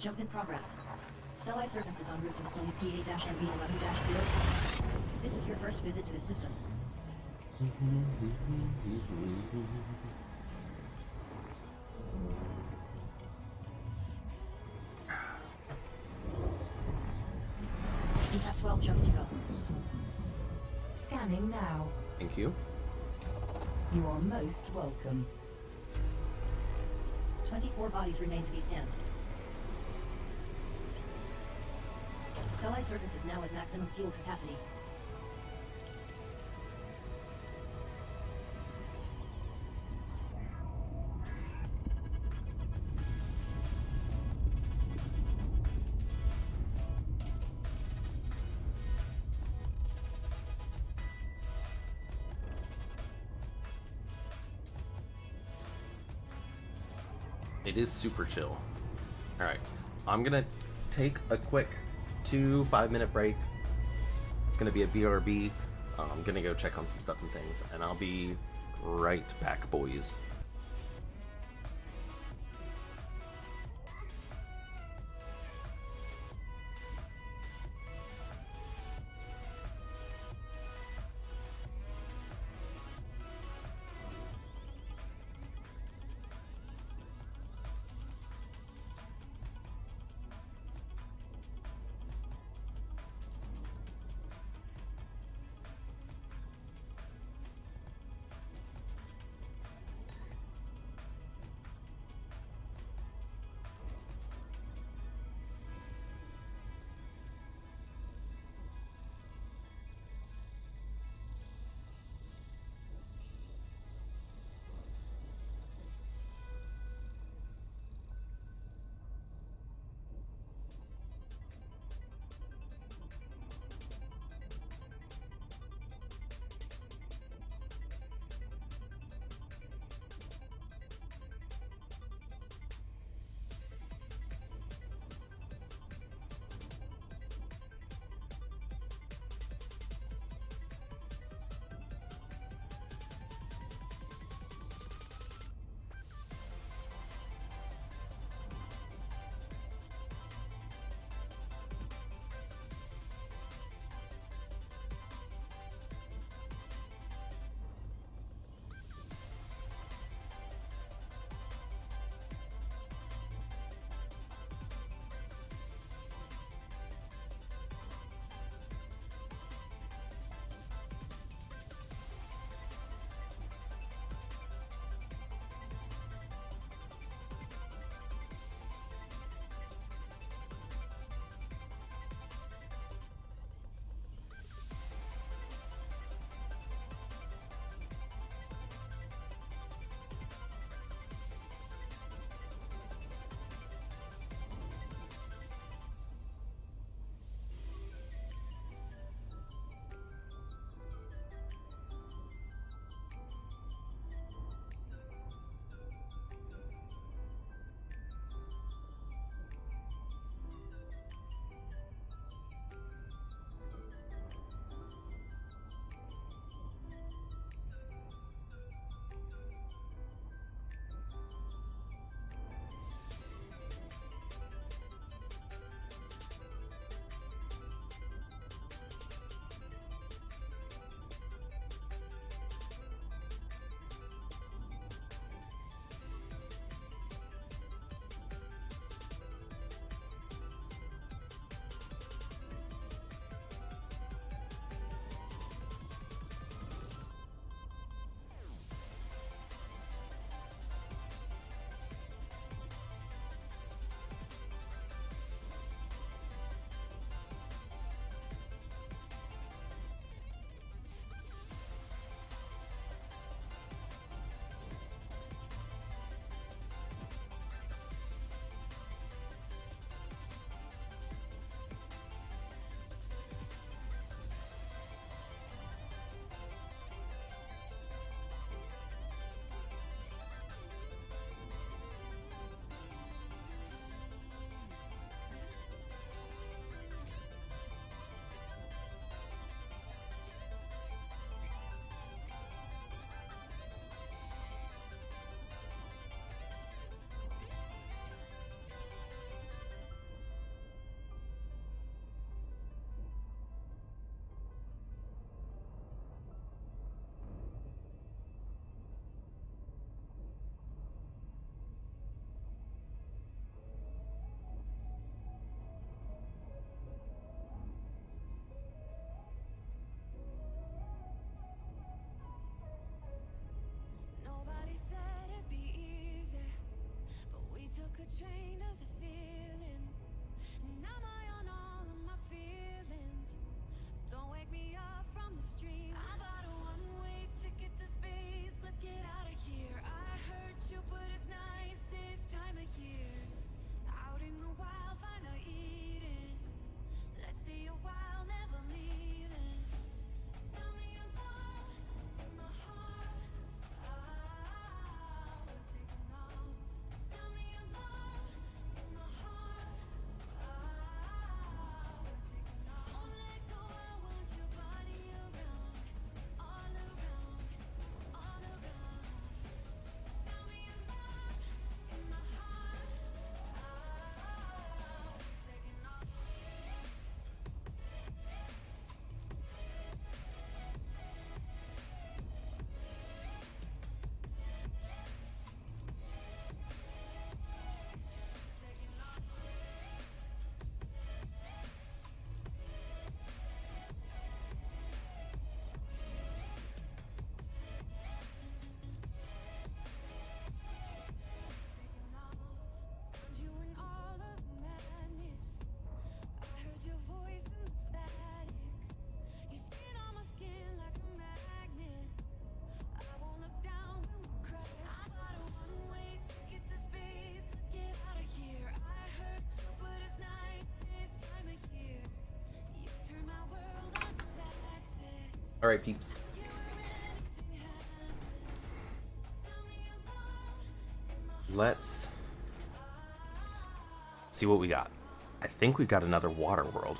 Jump in progress. Stellite Serpents is en route to the Stellite PA-MB11-0 system. This is your first visit to the system. You have 12 jumps to go. Scanning now. Thank you. You are most welcome. 24 bodies remain to be scanned. Stellite Serpents is now at maximum fuel capacity. It is super chill. Alright, I'm gonna take a quick 2 5-minute break. It's gonna be a BRB. I'm gonna go check on some stuff and things, and I'll be right back, boys. Alright, peeps. Let's see what we got. I think we've got another water world.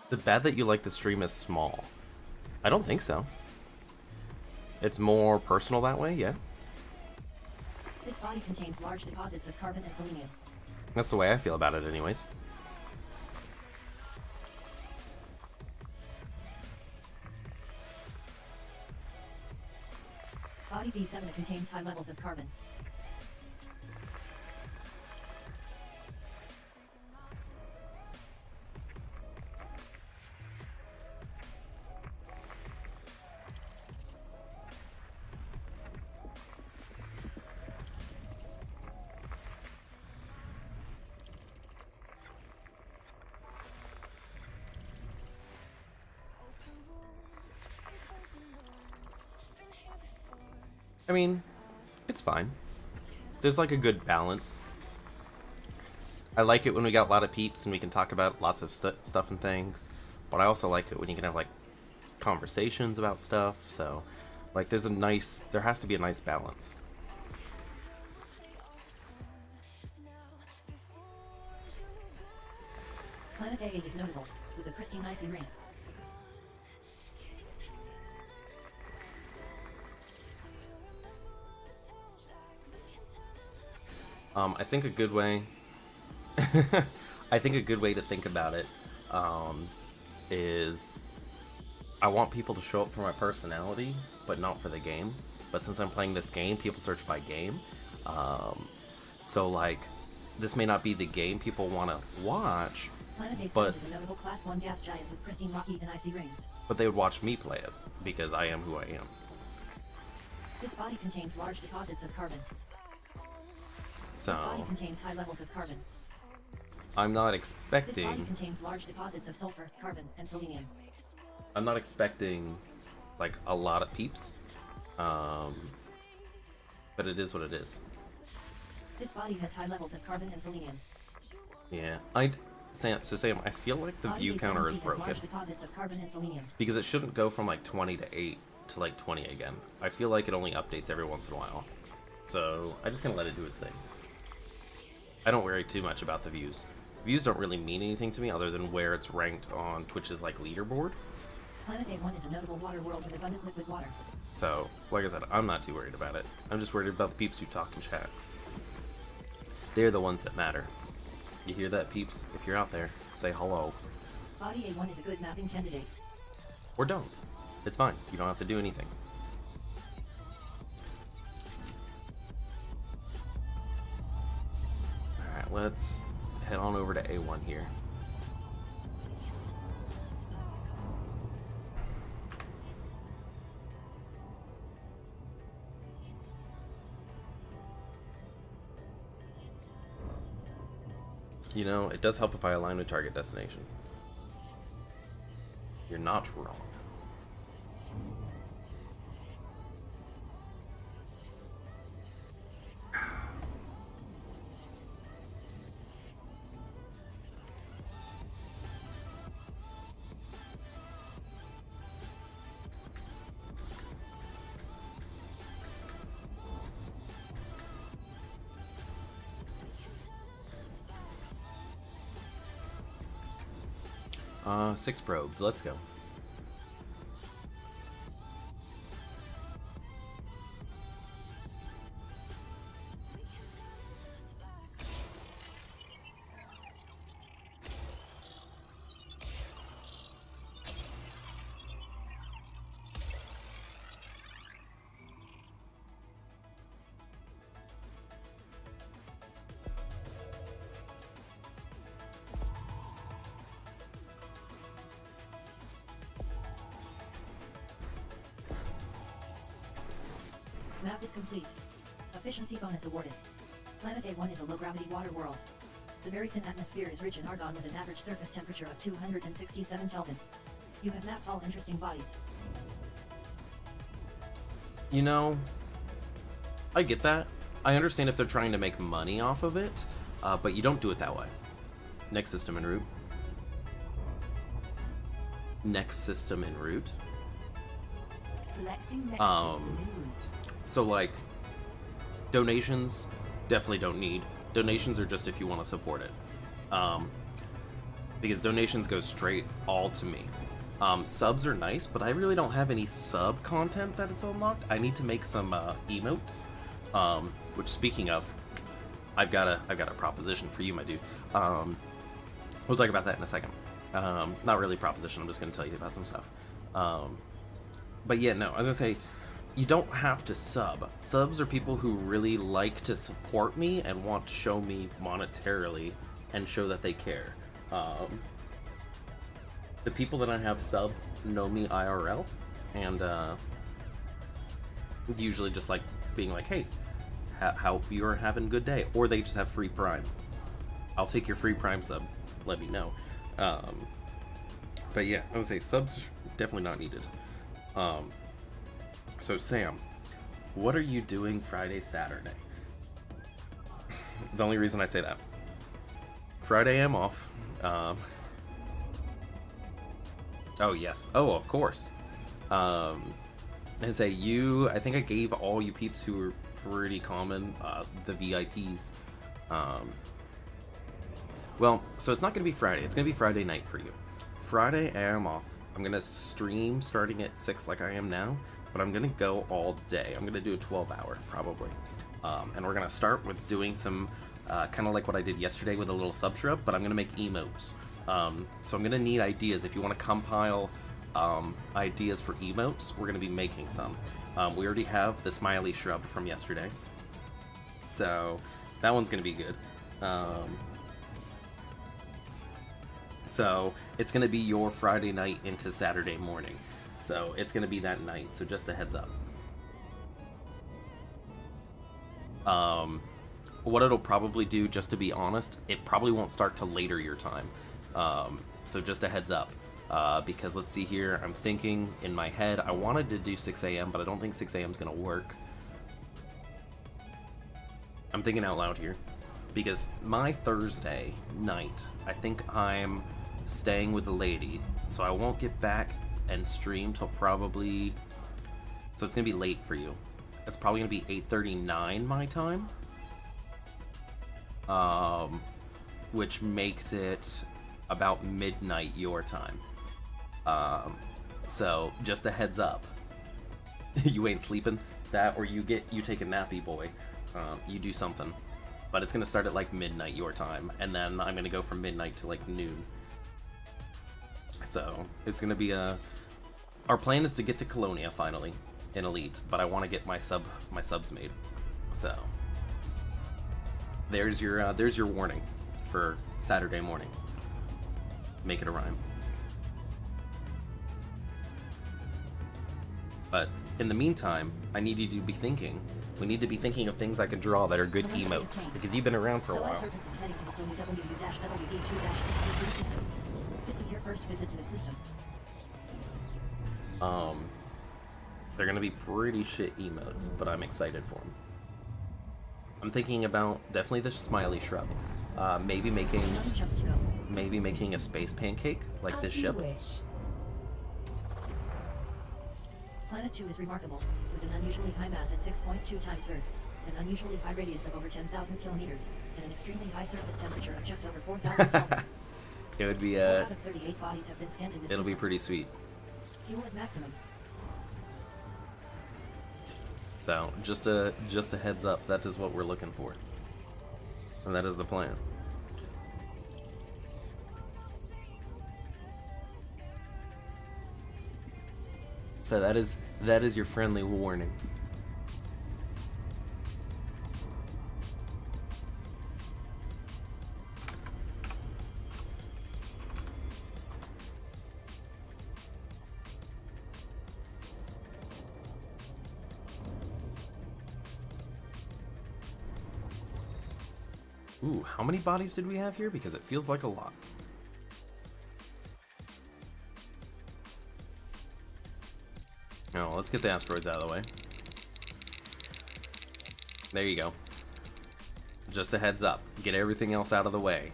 Is it bad that you like the stream as small? I don't think so. It's more personal that way, yeah. This body contains large deposits of carbon and selenium. That's the way I feel about it anyways. Body B7 contains high levels of carbon. I mean, it's fine. There's like a good balance. I like it when we got a lot of peeps and we can talk about lots of stuff and things. But I also like it when you can have like conversations about stuff. So, like, there has to be a nice balance. Planet A is notable, with a pristine icy ring. I think a good way I think a good way to think about it is I want people to show up for my personality, but not for the game. But since I'm playing this game, people search by game. So like, this may not be the game people want to watch, Planet A but is a notable Class 1 gas giant with pristine rocky and icy rings. but they would watch me play it because I am who I am. This body contains large deposits of carbon. So This body contains high levels of carbon. I'm not This body expecting contains large deposits of sulfur, carbon, and selenium. I'm not expecting like a lot of peeps. But it is what it is. This body has high levels of carbon and selenium. Yeah. Sam, I feel like the Body view B7C counter is has broken. large deposits of carbon and selenium. Because it shouldn't go from like 20 to 8 to like 20 again. I feel like it only updates every once in a while. So I'm just gonna let it do its thing. I don't worry too much about the views. Views don't really mean anything to me other than where it's ranked on Twitch's like leaderboard. Planet A1 is a notable water world with abundant liquid water. So, like I said, I'm not too worried about it. I'm just worried about the peeps who talk and chat. They're the ones that matter. You hear that, peeps? If you're out there, say hello. Body A1 is a good mapping candidate. Or don't. It's fine. You don't have to do anything. Alright, let's head on over to A1 here. You know, it does help if I align with target destination. You're not wrong. Six probes, let's go. Map is complete. Efficiency bonus awarded. Planet A1 is a low-gravity water world. The very thin atmosphere is rich in argon with an average surface temperature of 267 Kelvin. You have mapped all interesting bodies. You know, I get that. I understand if they're trying to make money off of it, but you don't do it that way. Next system en route. Next system en route. Selecting next system en route. So like, donations, definitely don't need. Donations are just if you want to support it. Because donations go straight all to me. Subs are nice, but I really don't have any sub content that is unlocked. I need to make some emotes. Which, speaking of, I've got a proposition for you, my dude. We'll talk about that in a second. Not really proposition. I'm just going to tell you about some stuff. But yeah, no. I was gonna say, you don't have to sub. Subs are people who really like to support me and want to show me monetarily and show that they care. The people that I have sub know me IRL, and usually just like being like, hey, how you're having a good day, or they just have free Prime. I'll take your free Prime sub. Let me know. But yeah, I would say subs definitely not needed. So Sam, what are you doing Friday, Saturday? The only reason I say that, Friday I'm off. Oh yes. Oh, of course. I say you. I think I gave all you peeps who were pretty common the VIPs. Well, so it's not going to be Friday. It's going to be Friday night for you. Friday I am off. I'm going to stream starting at 6 like I am now, but I'm going to go all day. I'm going to do a 12-hour probably. And we're going to start with doing some kind of like what I did yesterday with a little sub-shrub, but I'm going to make emotes. So I'm going to need ideas. If you want to compile ideas for emotes, we're going to be making some. We already have the smiley shrub from yesterday, so that one's going to be good. So it's going to be your Friday night into Saturday morning. So it's going to be that night, so just a heads up. What it'll probably do, just to be honest, it probably won't start till later your time. So just a heads up. Because let's see here, I'm thinking in my head, I wanted to do 6 a.m., but I don't think 6 a.m. is going to work. I'm thinking out loud here. Because my Thursday night, I think I'm staying with a lady, so I won't get back and stream till probably... So it's going to be late for you. It's probably going to be 8:39 my time. Which makes it about midnight your time. So just a heads up. You ain't sleeping. That, or you take a nappy, boy. You do something. But it's gonna start at like midnight your time, and then I'm gonna go from midnight to like noon. So it's gonna be our plan is to get to Colonia finally in Elite, but I want to get my subs made. So there's your warning for Saturday morning. Make it a rhyme. But in the meantime, I need you to be thinking. We need to be thinking of things I can draw that are good emotes, because you've been around for a while. Serpents is heading to the Stony WW-WD2-63 system. This is your first visit to the system. They're gonna be pretty shit emotes, but I'm excited for them. I'm thinking about definitely the smiley shrub. Maybe making a space pancake like this ship. Planet 2 is remarkable, with an unusually high mass at 6.2 times Earth's, an unusually high radius of over 10,000 kilometers, and an extremely high surface temperature of just over 4,000 Kelvin. It would be 4 out of 38 bodies have been scanned in this it'll be system. pretty sweet. Fuel is maximum. So just a heads up, that is what we're looking for, and that is the plan. So that is your friendly warning. Ooh, how many bodies did we have here? Because it feels like a lot. Now, let's get the asteroids out of the way. There you go. Just a heads up. Get everything else out of the way.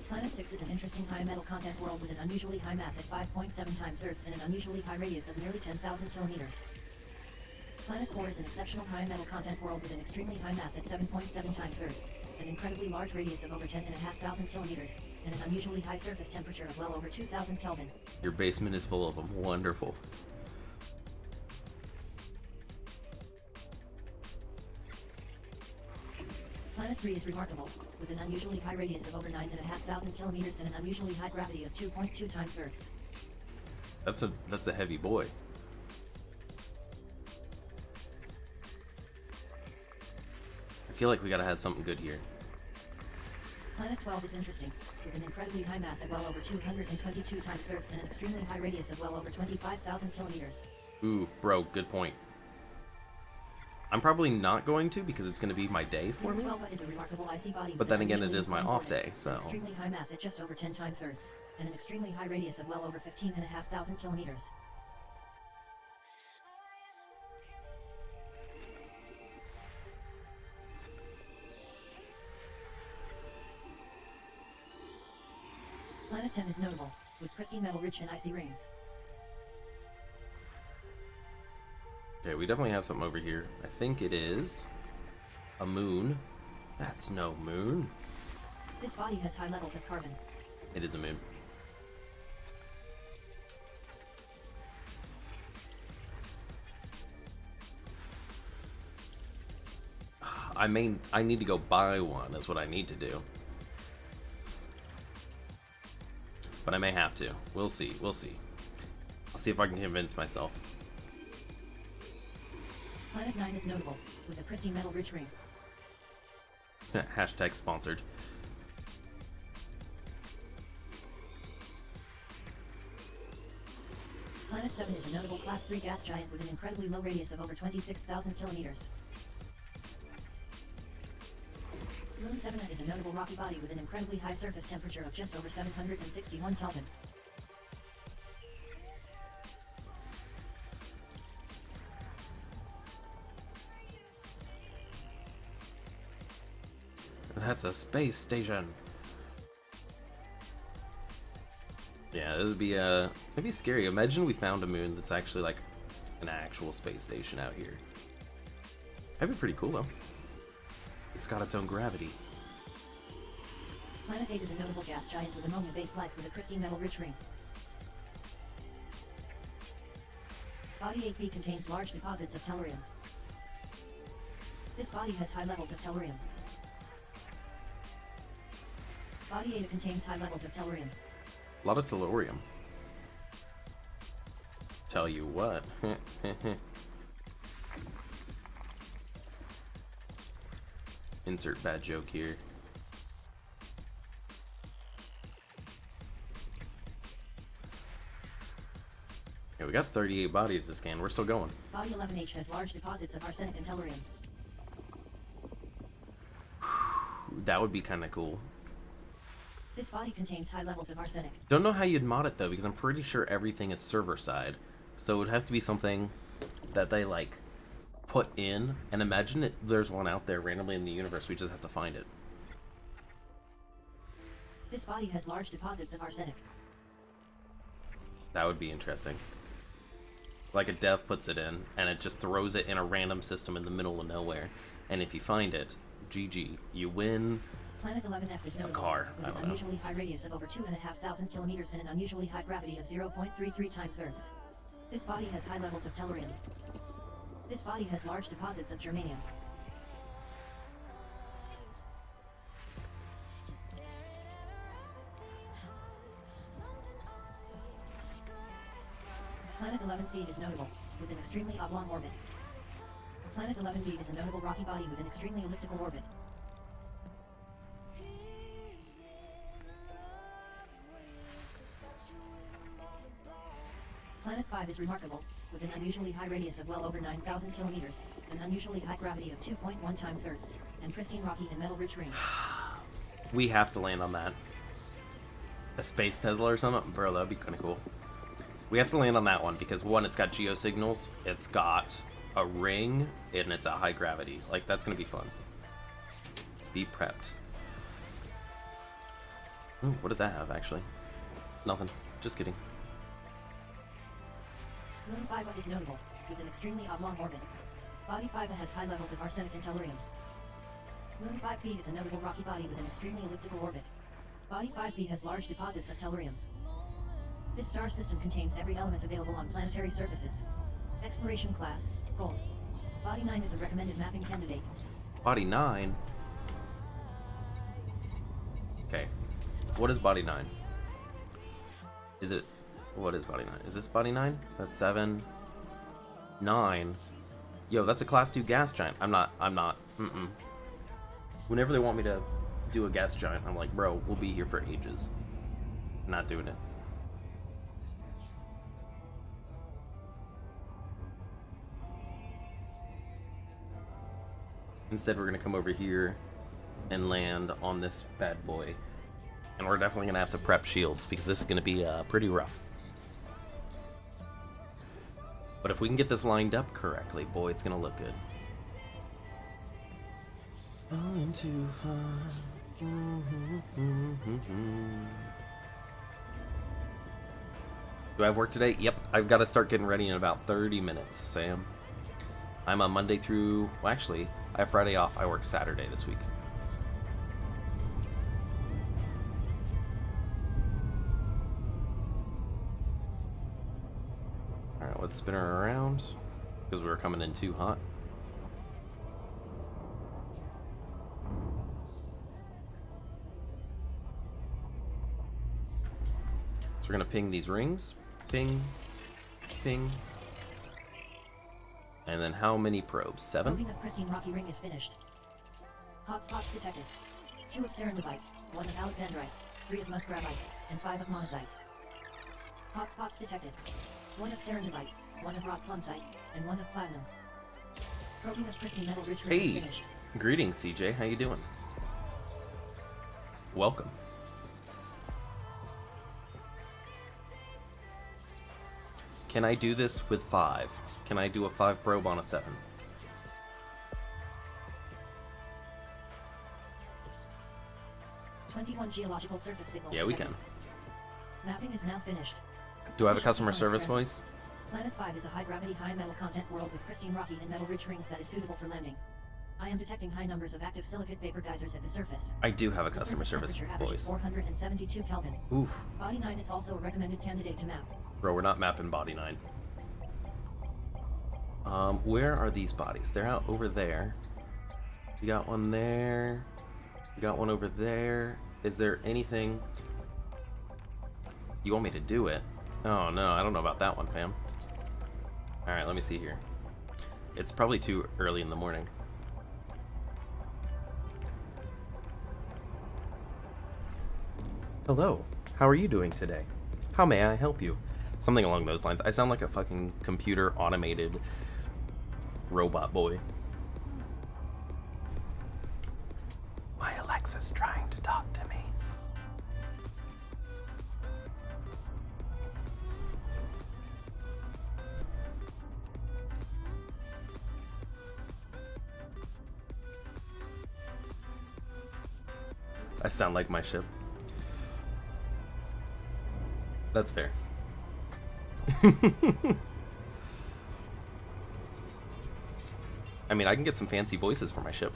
Planet 6 is an interesting high metal content world with an unusually high mass at 5.7 times Earth's and an unusually high radius of nearly 10,000 kilometers. Planet 4 is an exceptional high metal content world with an extremely high mass at 7.7 times Earth's, an incredibly large radius of over 10,500 kilometers, and an unusually high surface temperature of well over 2,000 Kelvin. Your basement is full of them. Wonderful. Planet 3 is remarkable, with an unusually high radius of over 9,500 kilometers and an unusually high gravity of 2.2 times Earth's. That's a heavy boy. I feel like we gotta have something good here. Planet 12 is interesting, with an incredibly high mass at well over 222 times Earth's and an extremely high radius of well over 25,000 kilometers. Ooh, bro, good point. I'm probably not going to because it's going to be my day for me. Twelva is a remarkable icy body But with then an again, it unusually is my clean off orbit, day, so. an extremely high mass at just over 10 times Earth's, and an extremely high radius of well over 15,500 kilometers. Planet 10 is notable, with pristine metal rich and icy rings. Okay, we definitely have something over here. I think it is a moon. That's no moon. This body has high levels of carbon. It is a moon. I need to go buy one, is what I need to do. But I may have to. We'll see, we'll see. I'll see if I can convince myself. Planet 9 is notable, with a pristine metal rich ring. Hashtag sponsored. Planet 7 is a notable Class 3 gas giant with an incredibly low radius of over 26,000 kilometers. Moon 7 is a notable rocky body with an incredibly high surface temperature of just over 761 Kelvin. That's a space station. Yeah, it would be it'd be scary. Imagine we found a moon that's actually like an actual space station out here. That'd be pretty cool though. It's got its own gravity. Planet 8 is a notable gas giant with ammonia-based life with a pristine metal rich ring. Body 8b contains large deposits of tellurium. This body has high levels of tellurium. Body 8 contains high levels of tellurium. A lot of tellurium. Tell you what. Insert bad joke here. Yeah, we got 38 bodies to scan. We're still going. Body 11H has large deposits of arsenic and tellurium. That would be kind of cool. This body contains high levels of arsenic. Don't know how you'd mod it though, because I'm pretty sure everything is server side. So it would have to be something that they like put in, and imagine it, there's one out there randomly in the universe, we just have to find it. This body has large deposits of arsenic. That would be interesting. Like a dev puts it in, and it just throws it in a random system in the middle of nowhere. And if you find it, GG, you win. Planet 11F is notable, car, with I an don't know. unusually high radius of over 2,500 kilometers and an unusually high gravity of 0.33 times Earth's. This body has high levels of tellurium. This body has large deposits of germanium. Planet 11C is notable, with an extremely oblong orbit. Planet 11B is a notable rocky body with an extremely elliptical orbit. Planet 5 is remarkable, with an unusually high radius of well over 9,000 kilometers, an unusually high gravity of 2.1 times Earth's, and pristine rocky and metal rich rings. We have to land on that. A space Tesla or something? Bro, that'd be kind of cool. We have to land on that one because, one, it's got geosignals, it's got a ring, and it's at high gravity. Like, that's going to be fun. Be prepped. Ooh, what did that have, actually? Nothing. Just kidding. Moon 5 is notable, with an extremely oblong orbit. Body 5 has high levels of arsenic and tellurium. Moon 5b is a notable rocky body with an extremely elliptical orbit. Body 5b has large deposits of tellurium. This star system contains every element available on planetary surfaces. Exploration class, Gold. Body 9 is a recommended mapping candidate. Body 9? Okay. What is Body 9? Is it... What is Body 9? Is this Body 9? That's 7. 9. Yo, that's a Class 2 gas giant. I'm not. Whenever they want me to do a gas giant, I'm like, bro, we'll be here for ages. Not doing it. Instead, we're gonna come over here and land on this bad boy. And we're definitely gonna have to prep shields because this is gonna be pretty rough. But if we can get this lined up correctly, boy, it's gonna look good. Falling too far. Do I have work today? Yep, I've got to start getting ready in about 30 minutes, Sam. I'm on Monday through... Well, actually, I have Friday off. I work Saturday this week. Alright, let's spin her around. Because we were coming in too hot. So we're going to ping these rings. Ping. Ping. And then how many probes? 7? Probing of Pristine Rocky Ring is finished. Hotspots detected. 2 of Serendipite, 1 of Alexandrite, 3 of Musgravite, and 5 of Monazite. Hotspots detected. 1 of Serendipite, 1 of Rock Plumsite, and 1 of Platinum. Probing of Pristine Metal Rich Ring is Hey! finished. Greetings, CJ. How you doing? Welcome. Can I do this with 5? Can I do a 5 probe on a 7? "21 geological surface signals Yeah, we detected. can. Mapping is now finished. Do I have a Mission customer performance service granted. voice? Planet 5 is a high-gravity, high-metal content world with pristine rocky and metal-rich rings that is suitable for landing. I am detecting high numbers of active silicate vapor geysers at the surface. I do have a The customer service temperature averages voice. 472 Kelvin. Oof. Body 9 is also a recommended candidate to map. Bro, we're not mapping Body 9. Where are these bodies? They're out over there. You got one there. You got one over there. Is there anything... You want me to do it? Oh no, I don't know about that one, fam. Alright, let me see here. It's probably too early in the morning. Hello, how are you doing today? How may I help you? Something along those lines. I sound like a fucking computer automated robot boy. My Alexa's trying to talk to me. I sound like my ship. That's fair. I mean, I can get some fancy voices for my ship.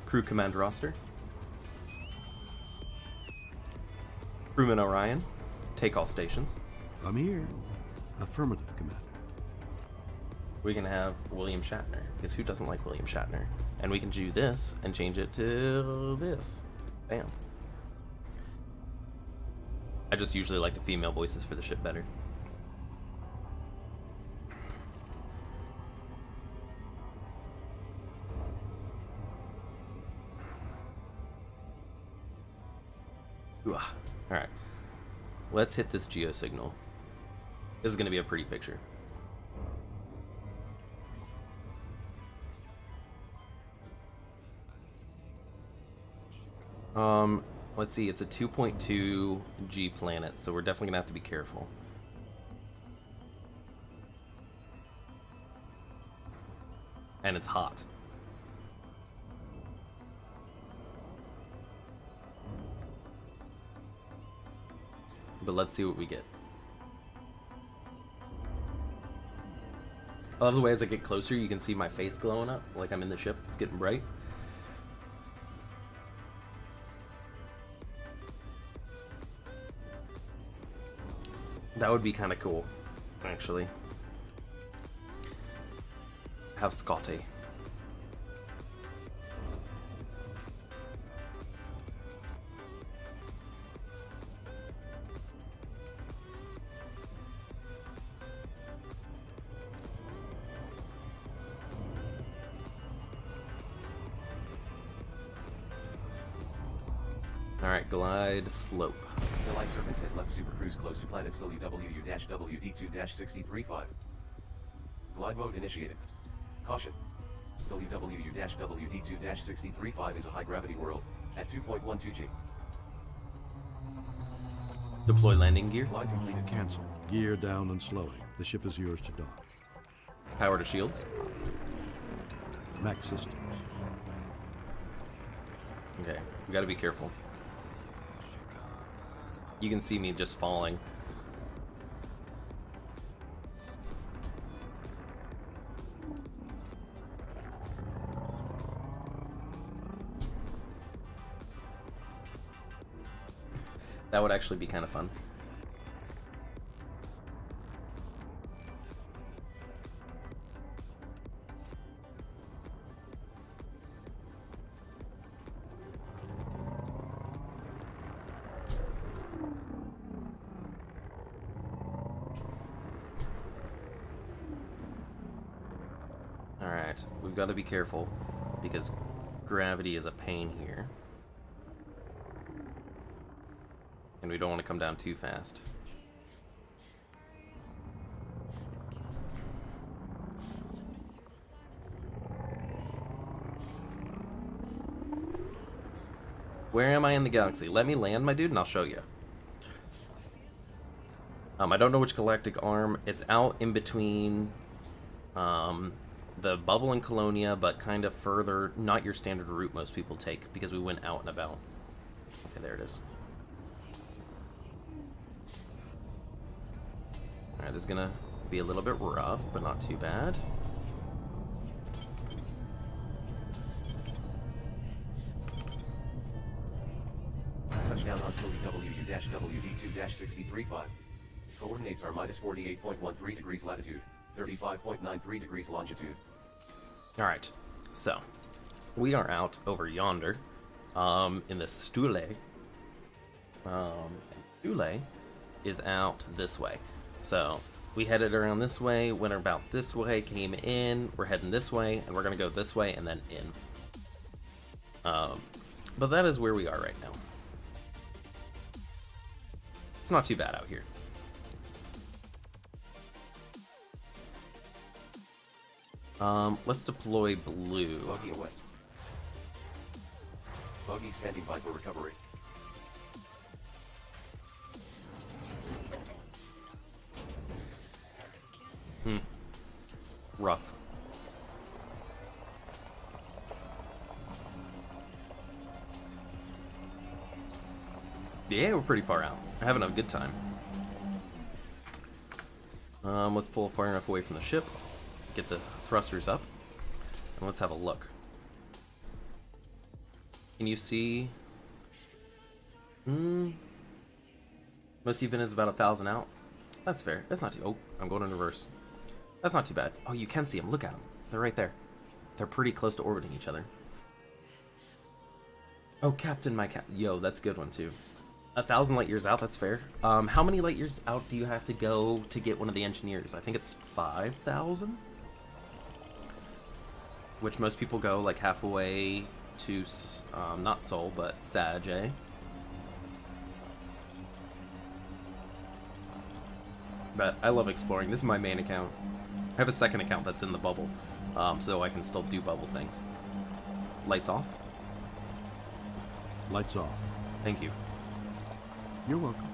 Crew command roster. Crewman Orion, take all stations. I'm here. Affirmative, Commander. We can have William Shatner, because who doesn't like William Shatner? And we can do this and change it to this. Bam. I just usually like the female voices for the ship better. Alright. Let's hit this geosignal. This is going to be a pretty picture. Let's see, it's a 2.2 G planet, so we're definitely gonna have to be careful. And it's hot. But let's see what we get. I love the way as I get closer, you can see my face glowing up, like I'm in the ship. It's getting bright. That would be kind of cool, actually. Have Scotty. Alright, glide slope. Still Ice Serpents has left Super Cruise close to planet Stili WU-WD2-63-5. Glide mode initiated. Caution. Stili WU-WD2-63-5 is a high-gravity world, at 2.12 G. Deploy landing gear. Glide completed. Cancel. Gear down and slowing. The ship is yours to dock. Power to shields. Mech systems. Okay, we gotta be careful. You can see me just falling. That would actually be kind of fun. Alright, we've got to be careful because gravity is a pain here. And we don't want to come down too fast. Where am I in the galaxy? Let me land, my dude, and I'll show you. I don't know which galactic arm. It's out in between the bubble and Colonia, but kind of further, not your standard route most people take, because we went out and about. Okay, there it is. Alright, this is gonna be a little bit rough, but not too bad. Touchdown on Stili WU-WD2-63-5. Coordinates are minus 48.13 degrees latitude, 35.93 degrees longitude. Alright, so we are out over yonder in the Stule. Stule is out this way. So we headed around this way, went about this way, came in, we're heading this way, and we're going to go this way and then in. But that is where we are right now. It's not too bad out here. Let's deploy blue. Buggy away. Buggy standing by for recovery. Rough. Yeah, we're pretty far out. We're having a good time. Let's pull far enough away from the ship. Get the thrusters up. And let's have a look. Can you see? Most even is about 1,000 out. That's fair. That's not too... Oh, I'm going in reverse. That's not too bad. Oh, you can see them. Look at them. They're right there. They're pretty close to orbiting each other. Oh, Captain, my cap... Yo, that's a good one, too. 1,000 light years out, that's fair. How many light years out do you have to go to get one of the engineers? I think it's 5,000? Which most people go, like, halfway to, not Sol, but Sagittae. But I love exploring. This is my main account. I have a second account that's in the bubble, so I can still do bubble things. Lights off? Lights off. Thank you. You're welcome.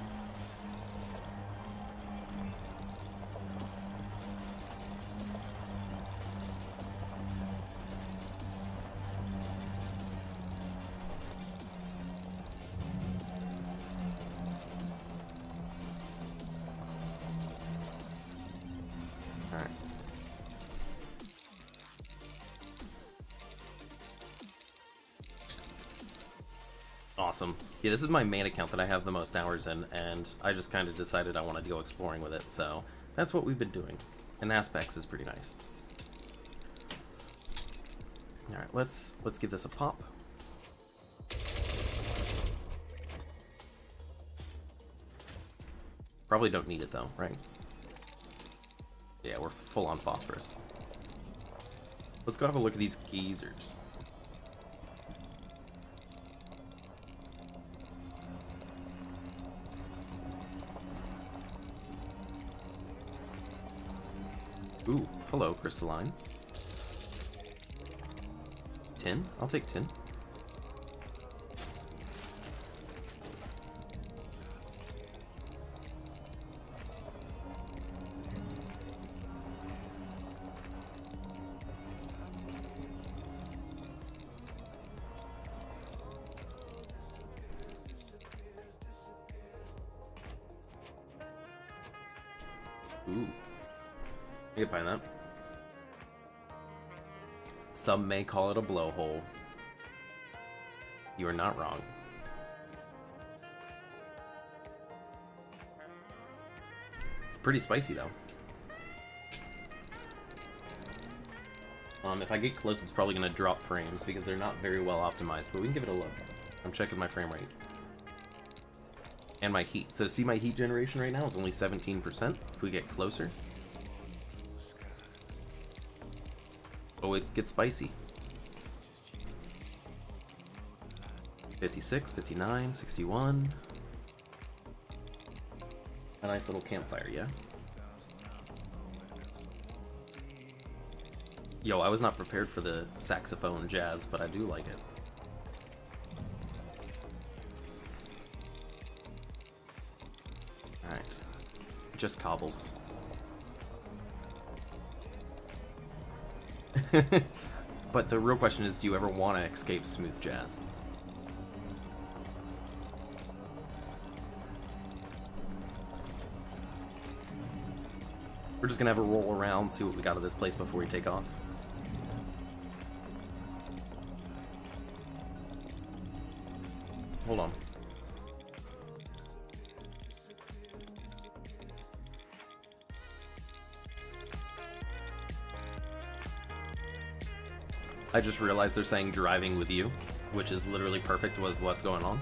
Awesome. Yeah, this is my main account that I have the most hours in, and I just kind of decided I wanted to go exploring with it, so that's what we've been doing. And Aspects is pretty nice. Alright, let's give this a pop. Probably don't need it though, right? Yeah, we're full on phosphorus. Let's go have a look at these geysers. Ooh, hello, crystalline. Tin? I'll take tin. Ooh. I get behind that. Some may call it a blowhole. You are not wrong. It's pretty spicy though. If I get close, it's probably gonna drop frames because they're not very well optimized, but we can give it a look. I'm checking my frame rate. And my heat. So see, my heat generation right now is only 17%. If we get closer. Oh, it gets spicy. 56, 59, 61. A nice little campfire, yeah? Yo, I was not prepared for the saxophone jazz, but I do like it. Alright. Just cobbles. But the real question is, do you ever want to escape smooth jazz? We're just gonna have a roll around, see what we got of this place before we take off. Hold on. I just realized they're saying driving with you, which is literally perfect with what's going on.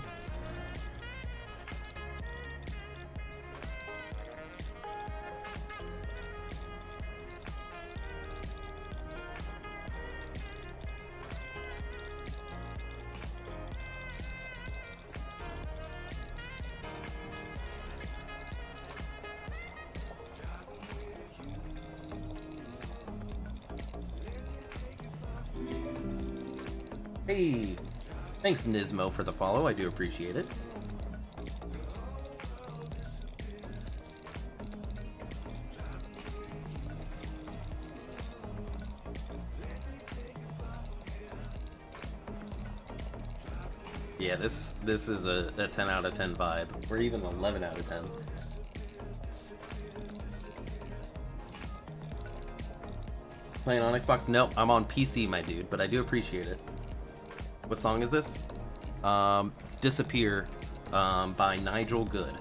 Hey, thanks Nismo for the follow, I do appreciate it. Yeah, this is a 10 out of 10 vibe, or even 11 out of 10. Playing on Xbox? Nope, I'm on PC, my dude, but I do appreciate it. What song is this? Disappear by Nigel Good.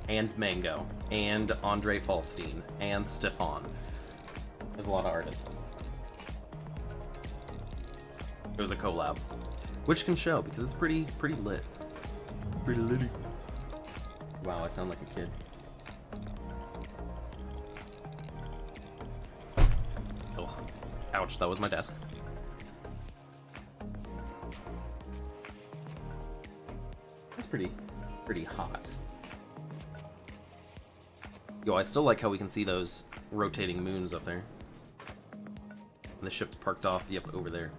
And Mango. And Andre Falstein. And Stefan. There's a lot of artists. It was a collab. Which can show, because it's pretty lit. Pretty litty. Wow, I sound like a kid. Ouch, that was my desk. That's pretty hot. Yo, I still like how we can see those rotating moons up there. And the ship's parked off, yep, over there.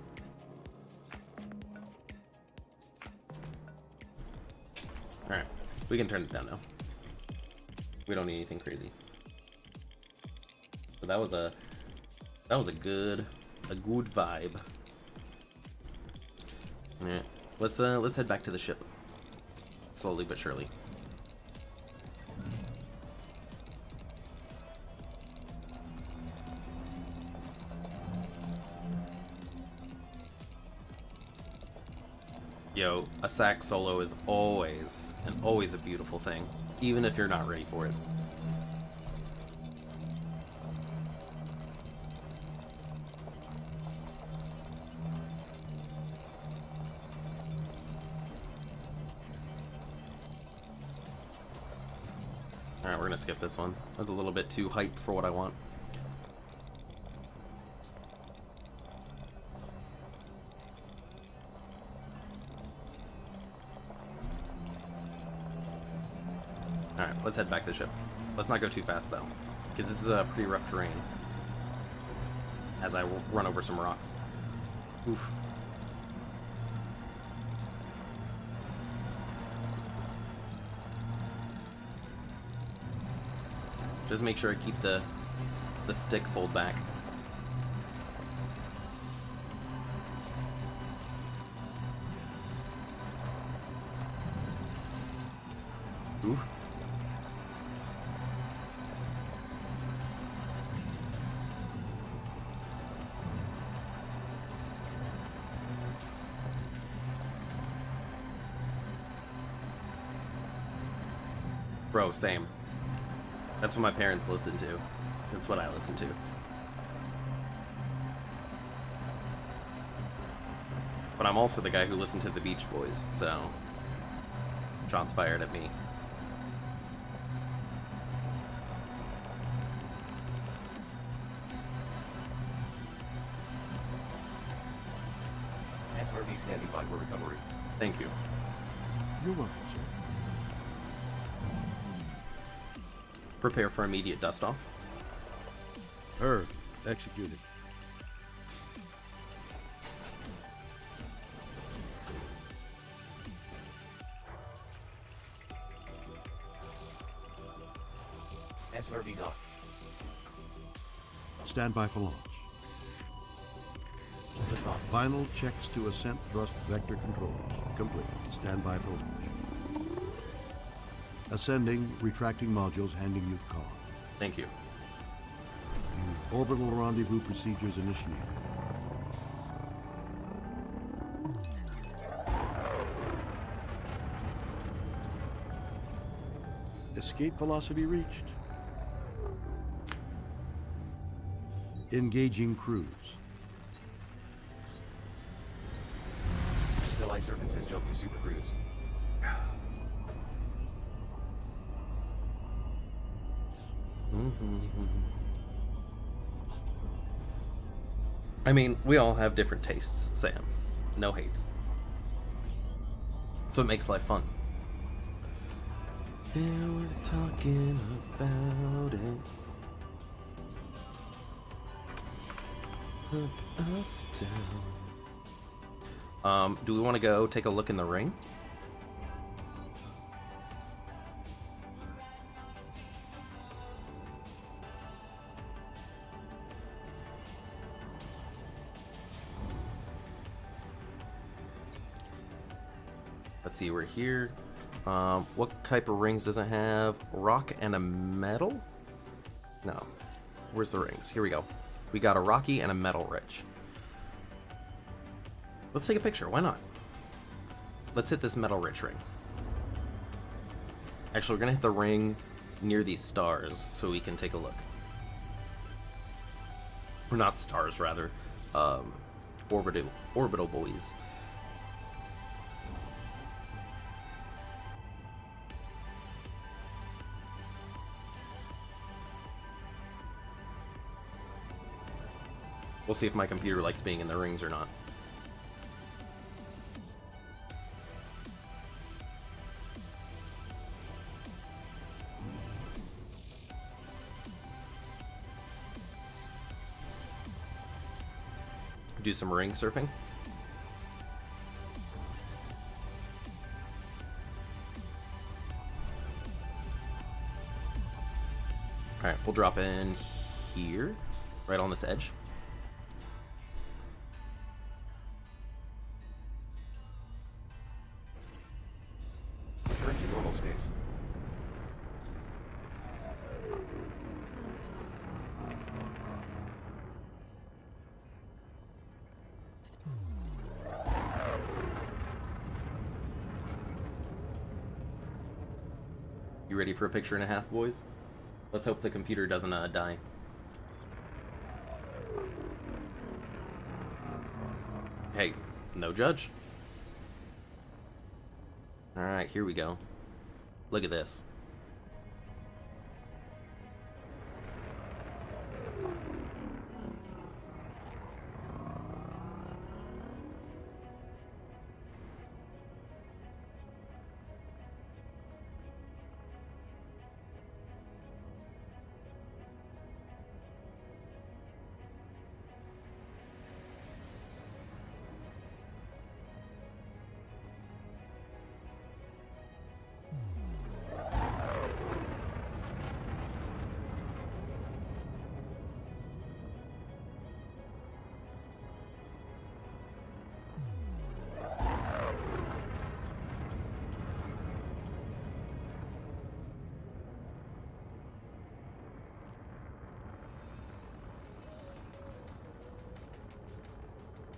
Alright, we can turn it down now. We don't need anything crazy. So that was a good vibe. Alright, let's head back to the ship. Slowly but surely. Yo, a sax solo is always a beautiful thing, even if you're not ready for it. Alright, we're gonna skip this one. That's a little bit too hyped for what I want. Alright, let's head back to the ship. Let's not go too fast, though, because this is a pretty rough terrain as I run over some rocks. Oof. Just make sure I keep the stick pulled back. Oof. Bro, same. That's what my parents listen to. That's what I listen to. But I'm also the guy who listened to the Beach Boys, so shots fired at me. SRV standing by for recovery. Thank you. You're welcome, sir. Prepare for immediate dust-off. Heard. Executed. SRV dock. Stand by for launch. Liftoff. Final checks to ascent thrust vector controls complete. Stand by for launch. Ascending, retracting modules, handing you call. Thank you. Orbital rendezvous procedures initiated. Escape velocity reached. Engaging cruise. Still Serpents has jumped to Super Cruise. I mean, we all have different tastes, Sam. No hate. That's what makes life fun. There was talking about it. Put us down. Do we want to go take a look in the ring? Let's see, we're here. What type of rings does it have? Rock and a metal? No. Where's the rings? Here we go. We got a rocky and a metal rich. Let's take a picture. Why not? Let's hit this metal rich ring. Actually, we're going to hit the ring near these stars so we can take a look. Or not stars, rather. Orbital buoys. We'll see if my computer likes being in the rings or not. Do some ring surfing. Alright, we'll drop in here, right on this edge. Return to normal space. You ready for a picture and a half, boys? Let's hope the computer doesn't die. Hey, no judge. Alright, here we go. Look at this.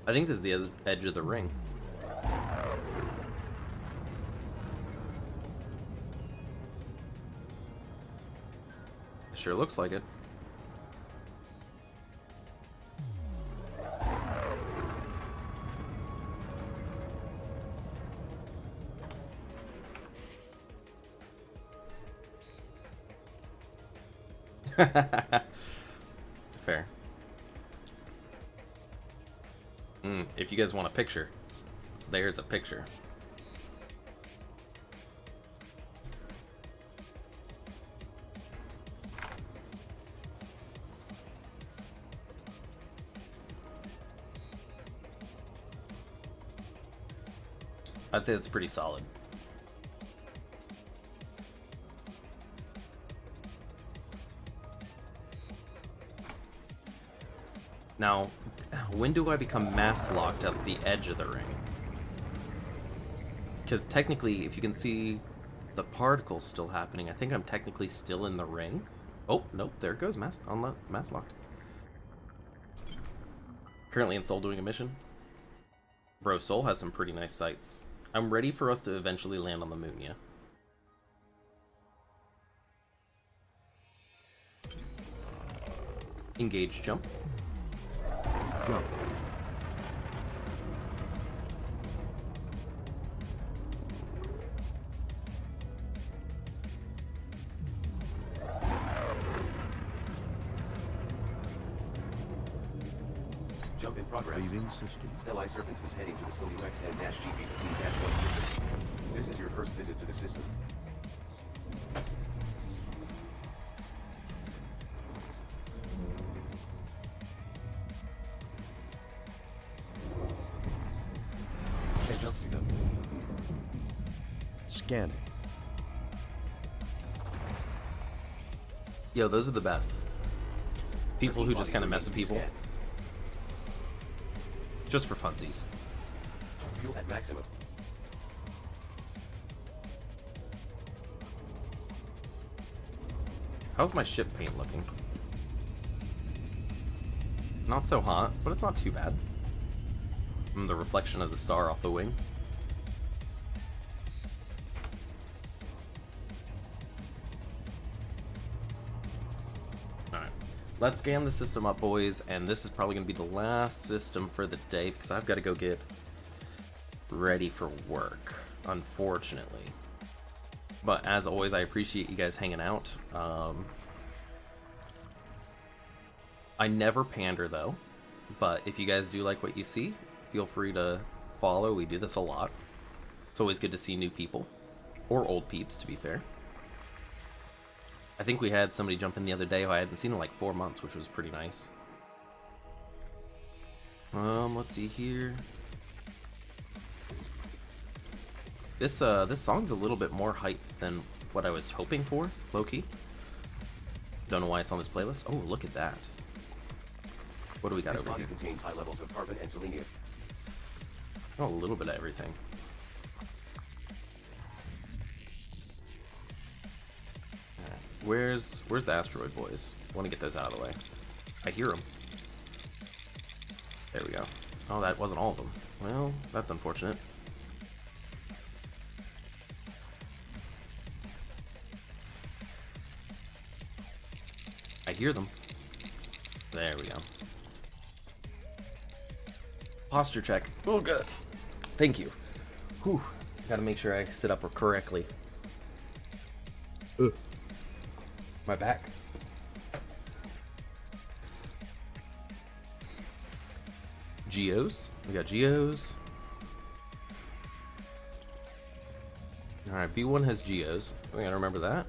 I think this is the edge of the ring. Sure looks like it. Fair. If you guys want a picture, there's a picture. I'd say that's pretty solid. Now, when do I become mass locked at the edge of the ring? Because technically, if you can see the particles still happening, I think I'm technically still in the ring. Oh, nope, there it goes, mass locked. Currently in Soul doing a mission. Bro, Soul has some pretty nice sights. I'm ready for us to eventually land on the moon, yeah? Engage jump. Jump. Jump in progress. Leaving system. Stellai Serpents is heading to the Stony XN-GP15-1 system. This is your first visit to the system. Adjust to go. Scanning. Yo, those are the best. People who just kind of mess with people. Scan. Just for funsies. Fuel at maximum. How's my ship paint looking? Not so hot, but it's not too bad. The reflection of the star off the wing. Alright. Let's scan the system up, boys, and this is probably going to be the last system for the day, because I've got to go get ready for work, unfortunately. But as always, I appreciate you guys hanging out. I never pander, though, but if you guys do like what you see, feel free to follow. We do this a lot. It's always good to see new people, or old peeps, to be fair. I think we had somebody jump in the other day who I hadn't seen in like 4 months, which was pretty nice. Let's see here. This song's a little bit more hype than what I was hoping for, low-key. Don't know why it's on this playlist. Oh, look at that. What do we got This over body here? contains high levels of carbon and selenium. Oh, a little bit of everything. Alright, where's the asteroid boys? I want to get those out of the way. I hear them. There we go. Oh, that wasn't all of them. Well, that's unfortunate. hear them. There we go. Posture check. Oh, good. Thank you. Whew. Gotta make sure I sit up correctly. My back. Geos. We got Geos. Alright, B1 has Geos. We gotta remember that.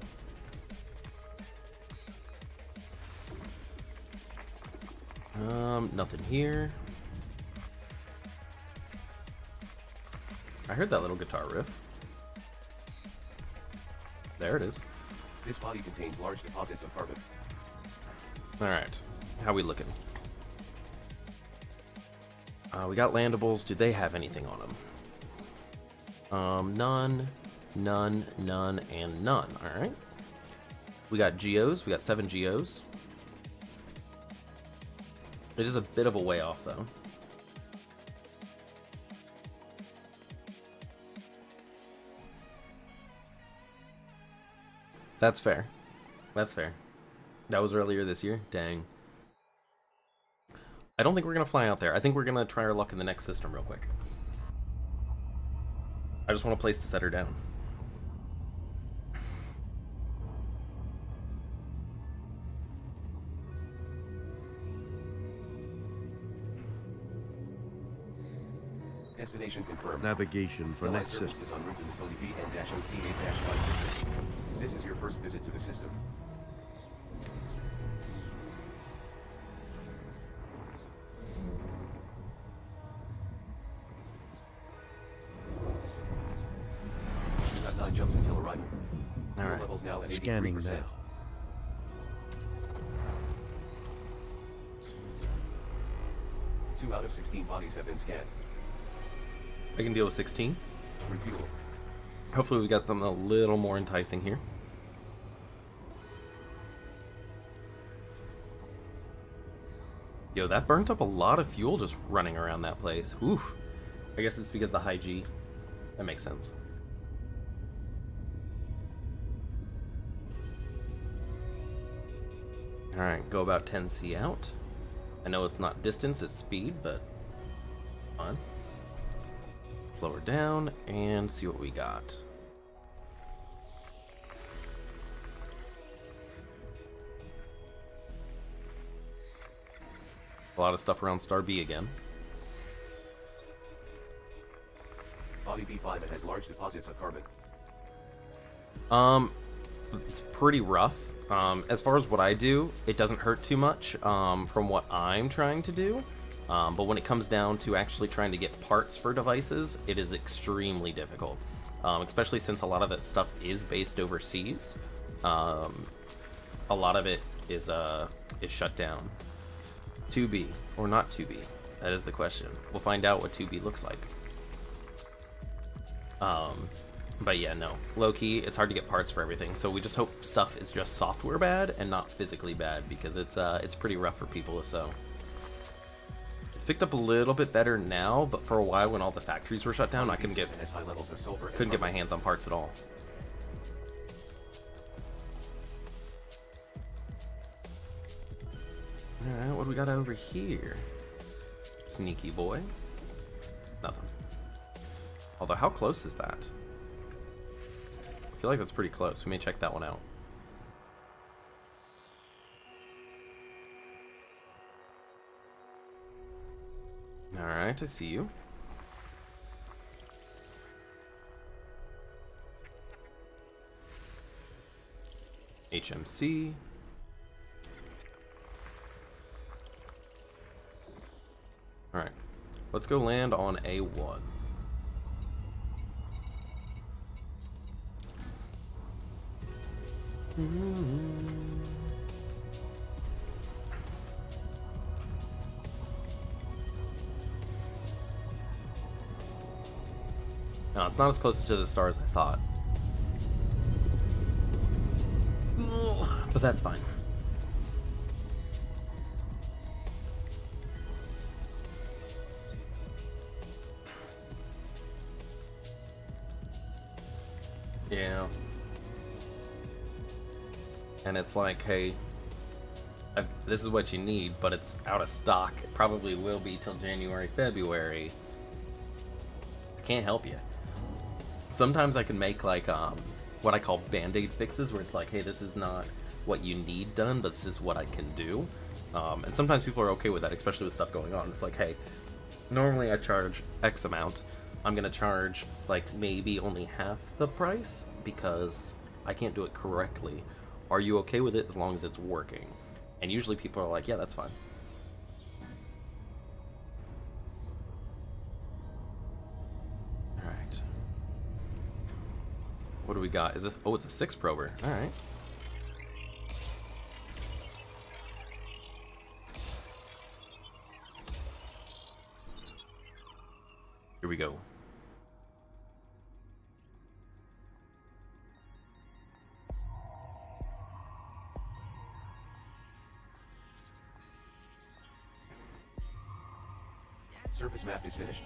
Nothing here. I heard that little guitar riff. There it is. This body contains large deposits of carbon. Alright. How we looking? We got landables. Do they have anything on them? None, none, none, and none. Alright. We got Geos. We got 7 Geos. It is a bit of a way off, though. That's fair. That's fair. That was earlier this year? Dang. I don't think we're going to fly out there. I think we're going to try our luck in the next system real quick. I just want a place to set her down. Destination confirmed. Navigation for Stellar next service system. is en route to the Stony VN-OC8-5 system. This is your first visit to the system. You have 9 jumps until arrival. Fuel Alright. levels now at 83%. Scanning now. Two out of 16 bodies have been scanned. I can deal with 16. Refuel. Hopefully we got something a little more enticing here. Yo, that burnt up a lot of fuel just running around that place. Whew. I guess it's because of the high G. That makes sense. Alright, go about 10C out. I know it's not distance, it's speed, but fine. Slow her down and see what we got. A lot of stuff around Star B again. Body B5 that has large deposits of carbon. It's pretty rough. As far as what I do, it doesn't hurt too much from what I'm trying to do. But when it comes down to actually trying to get parts for devices, it is extremely difficult. Especially since a lot of that stuff is based overseas. A lot of it is shut down. 2B or not 2B? That is the question. We'll find out what 2B looks like. But yeah, no. Low-key, it's hard to get parts for everything, so we just hope stuff is just software bad and not physically bad, because it's pretty rough for people to sew. It's picked up a little bit better now, but for a while when all the factories were shut down, I couldn't get my hands on parts at all. Alright, what do we got over here? Sneaky boy. Nothing. Although, how close is that? I feel like that's pretty close. We may check that one out. Alright, I see you. HMC. Alright, let's go land on A1. No, it's not as close to the star as I thought. But that's fine. Yeah. And it's like, hey, this is what you need, but it's out of stock. It probably will be till January, February. I can't help you. Sometimes I can make like what I call band-aid fixes, where it's like, hey, this is not what you need done, but this is what I can do. And sometimes people are okay with that, especially with stuff going on. It's like, hey, normally I charge X amount. I'm gonna charge like maybe only half the price because I can't do it correctly. Are you okay with it as long as it's working? And usually people are like, yeah, that's fine. Alright. What do we got? Is this... Oh, it's a 6 prober. Alright. Here we go. Surface map is finished.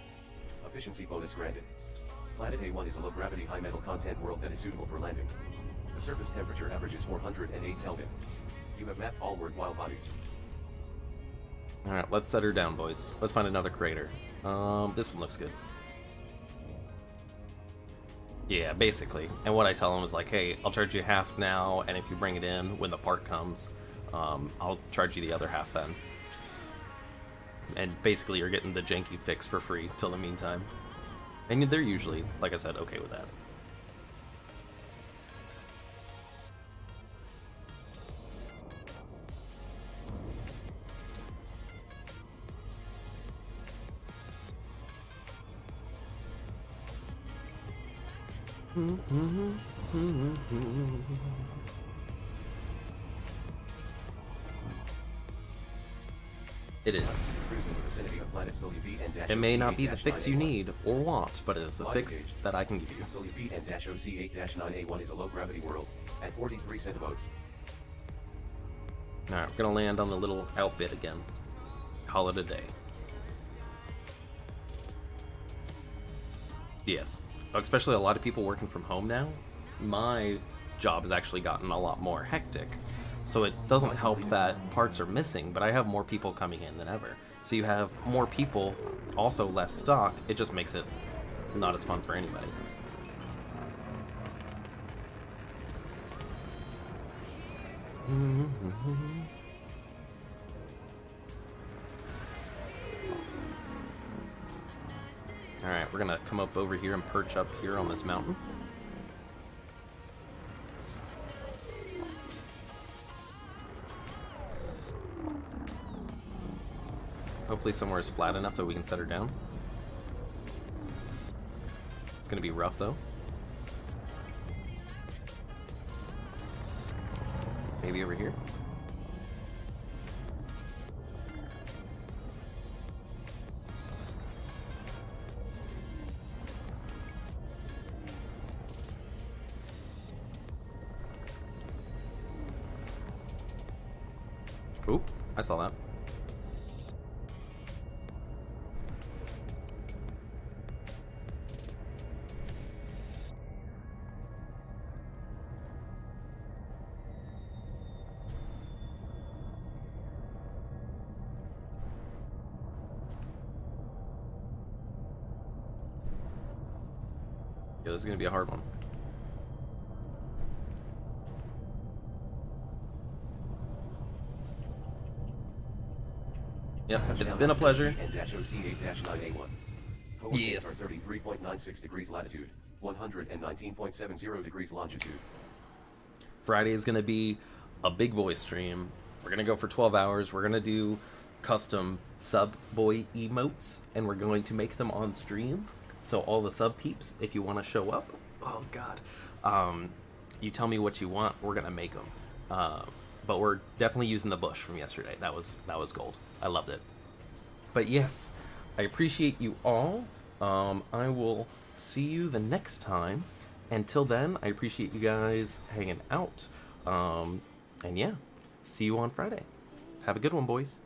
Efficiency bonus granted. Planet A1 is a low-gravity, high-metal content world that is suitable for landing. The surface temperature averages 408 Kelvin. You have mapped all worthwhile bodies. Alright, let's set her down, boys. Let's find another crater. This one looks good. Yeah, basically. And what I tell them is like, hey, I'll charge you half now, and if you bring it in when the part comes, I'll charge you the other half then. And basically you're getting the janky fix for free till the meantime. And they're usually, like I said, okay with that. It is. It may not be the fix you need or want, but it is the fix that I can give you. WP-OC8-9A1 is a low-gravity world at 43 centivotes. Alright, we're gonna land on the little outbit again. Call it a day. Yes. Especially a lot of people working from home now. My job has actually gotten a lot more hectic. So it doesn't help that parts are missing, but I have more people coming in than ever. So you have more people, also less stock. It just makes it not as fun for anybody. Alright, we're gonna come up over here and perch up here on this mountain. Hopefully somewhere is flat enough that we can set her down. It's gonna be rough though. Maybe over here. Oop, I saw that. Yeah, this is gonna be a hard one. Yep, it's been a pleasure. Yes. 33.96 degrees latitude, 119.70 degrees longitude. Friday is gonna be a big boy stream. We're gonna go for 12 hours. We're gonna do custom sub boy emotes, and we're going to make them on stream. So all the sub peeps, if you want to show up, oh god, you tell me what you want, we're gonna make them. But we're definitely using the bush from yesterday. That was gold. I loved it. But yes, I appreciate you all. I will see you the next time. Until then, I appreciate you guys hanging out. And yeah, see you on Friday. Have a good one, boys.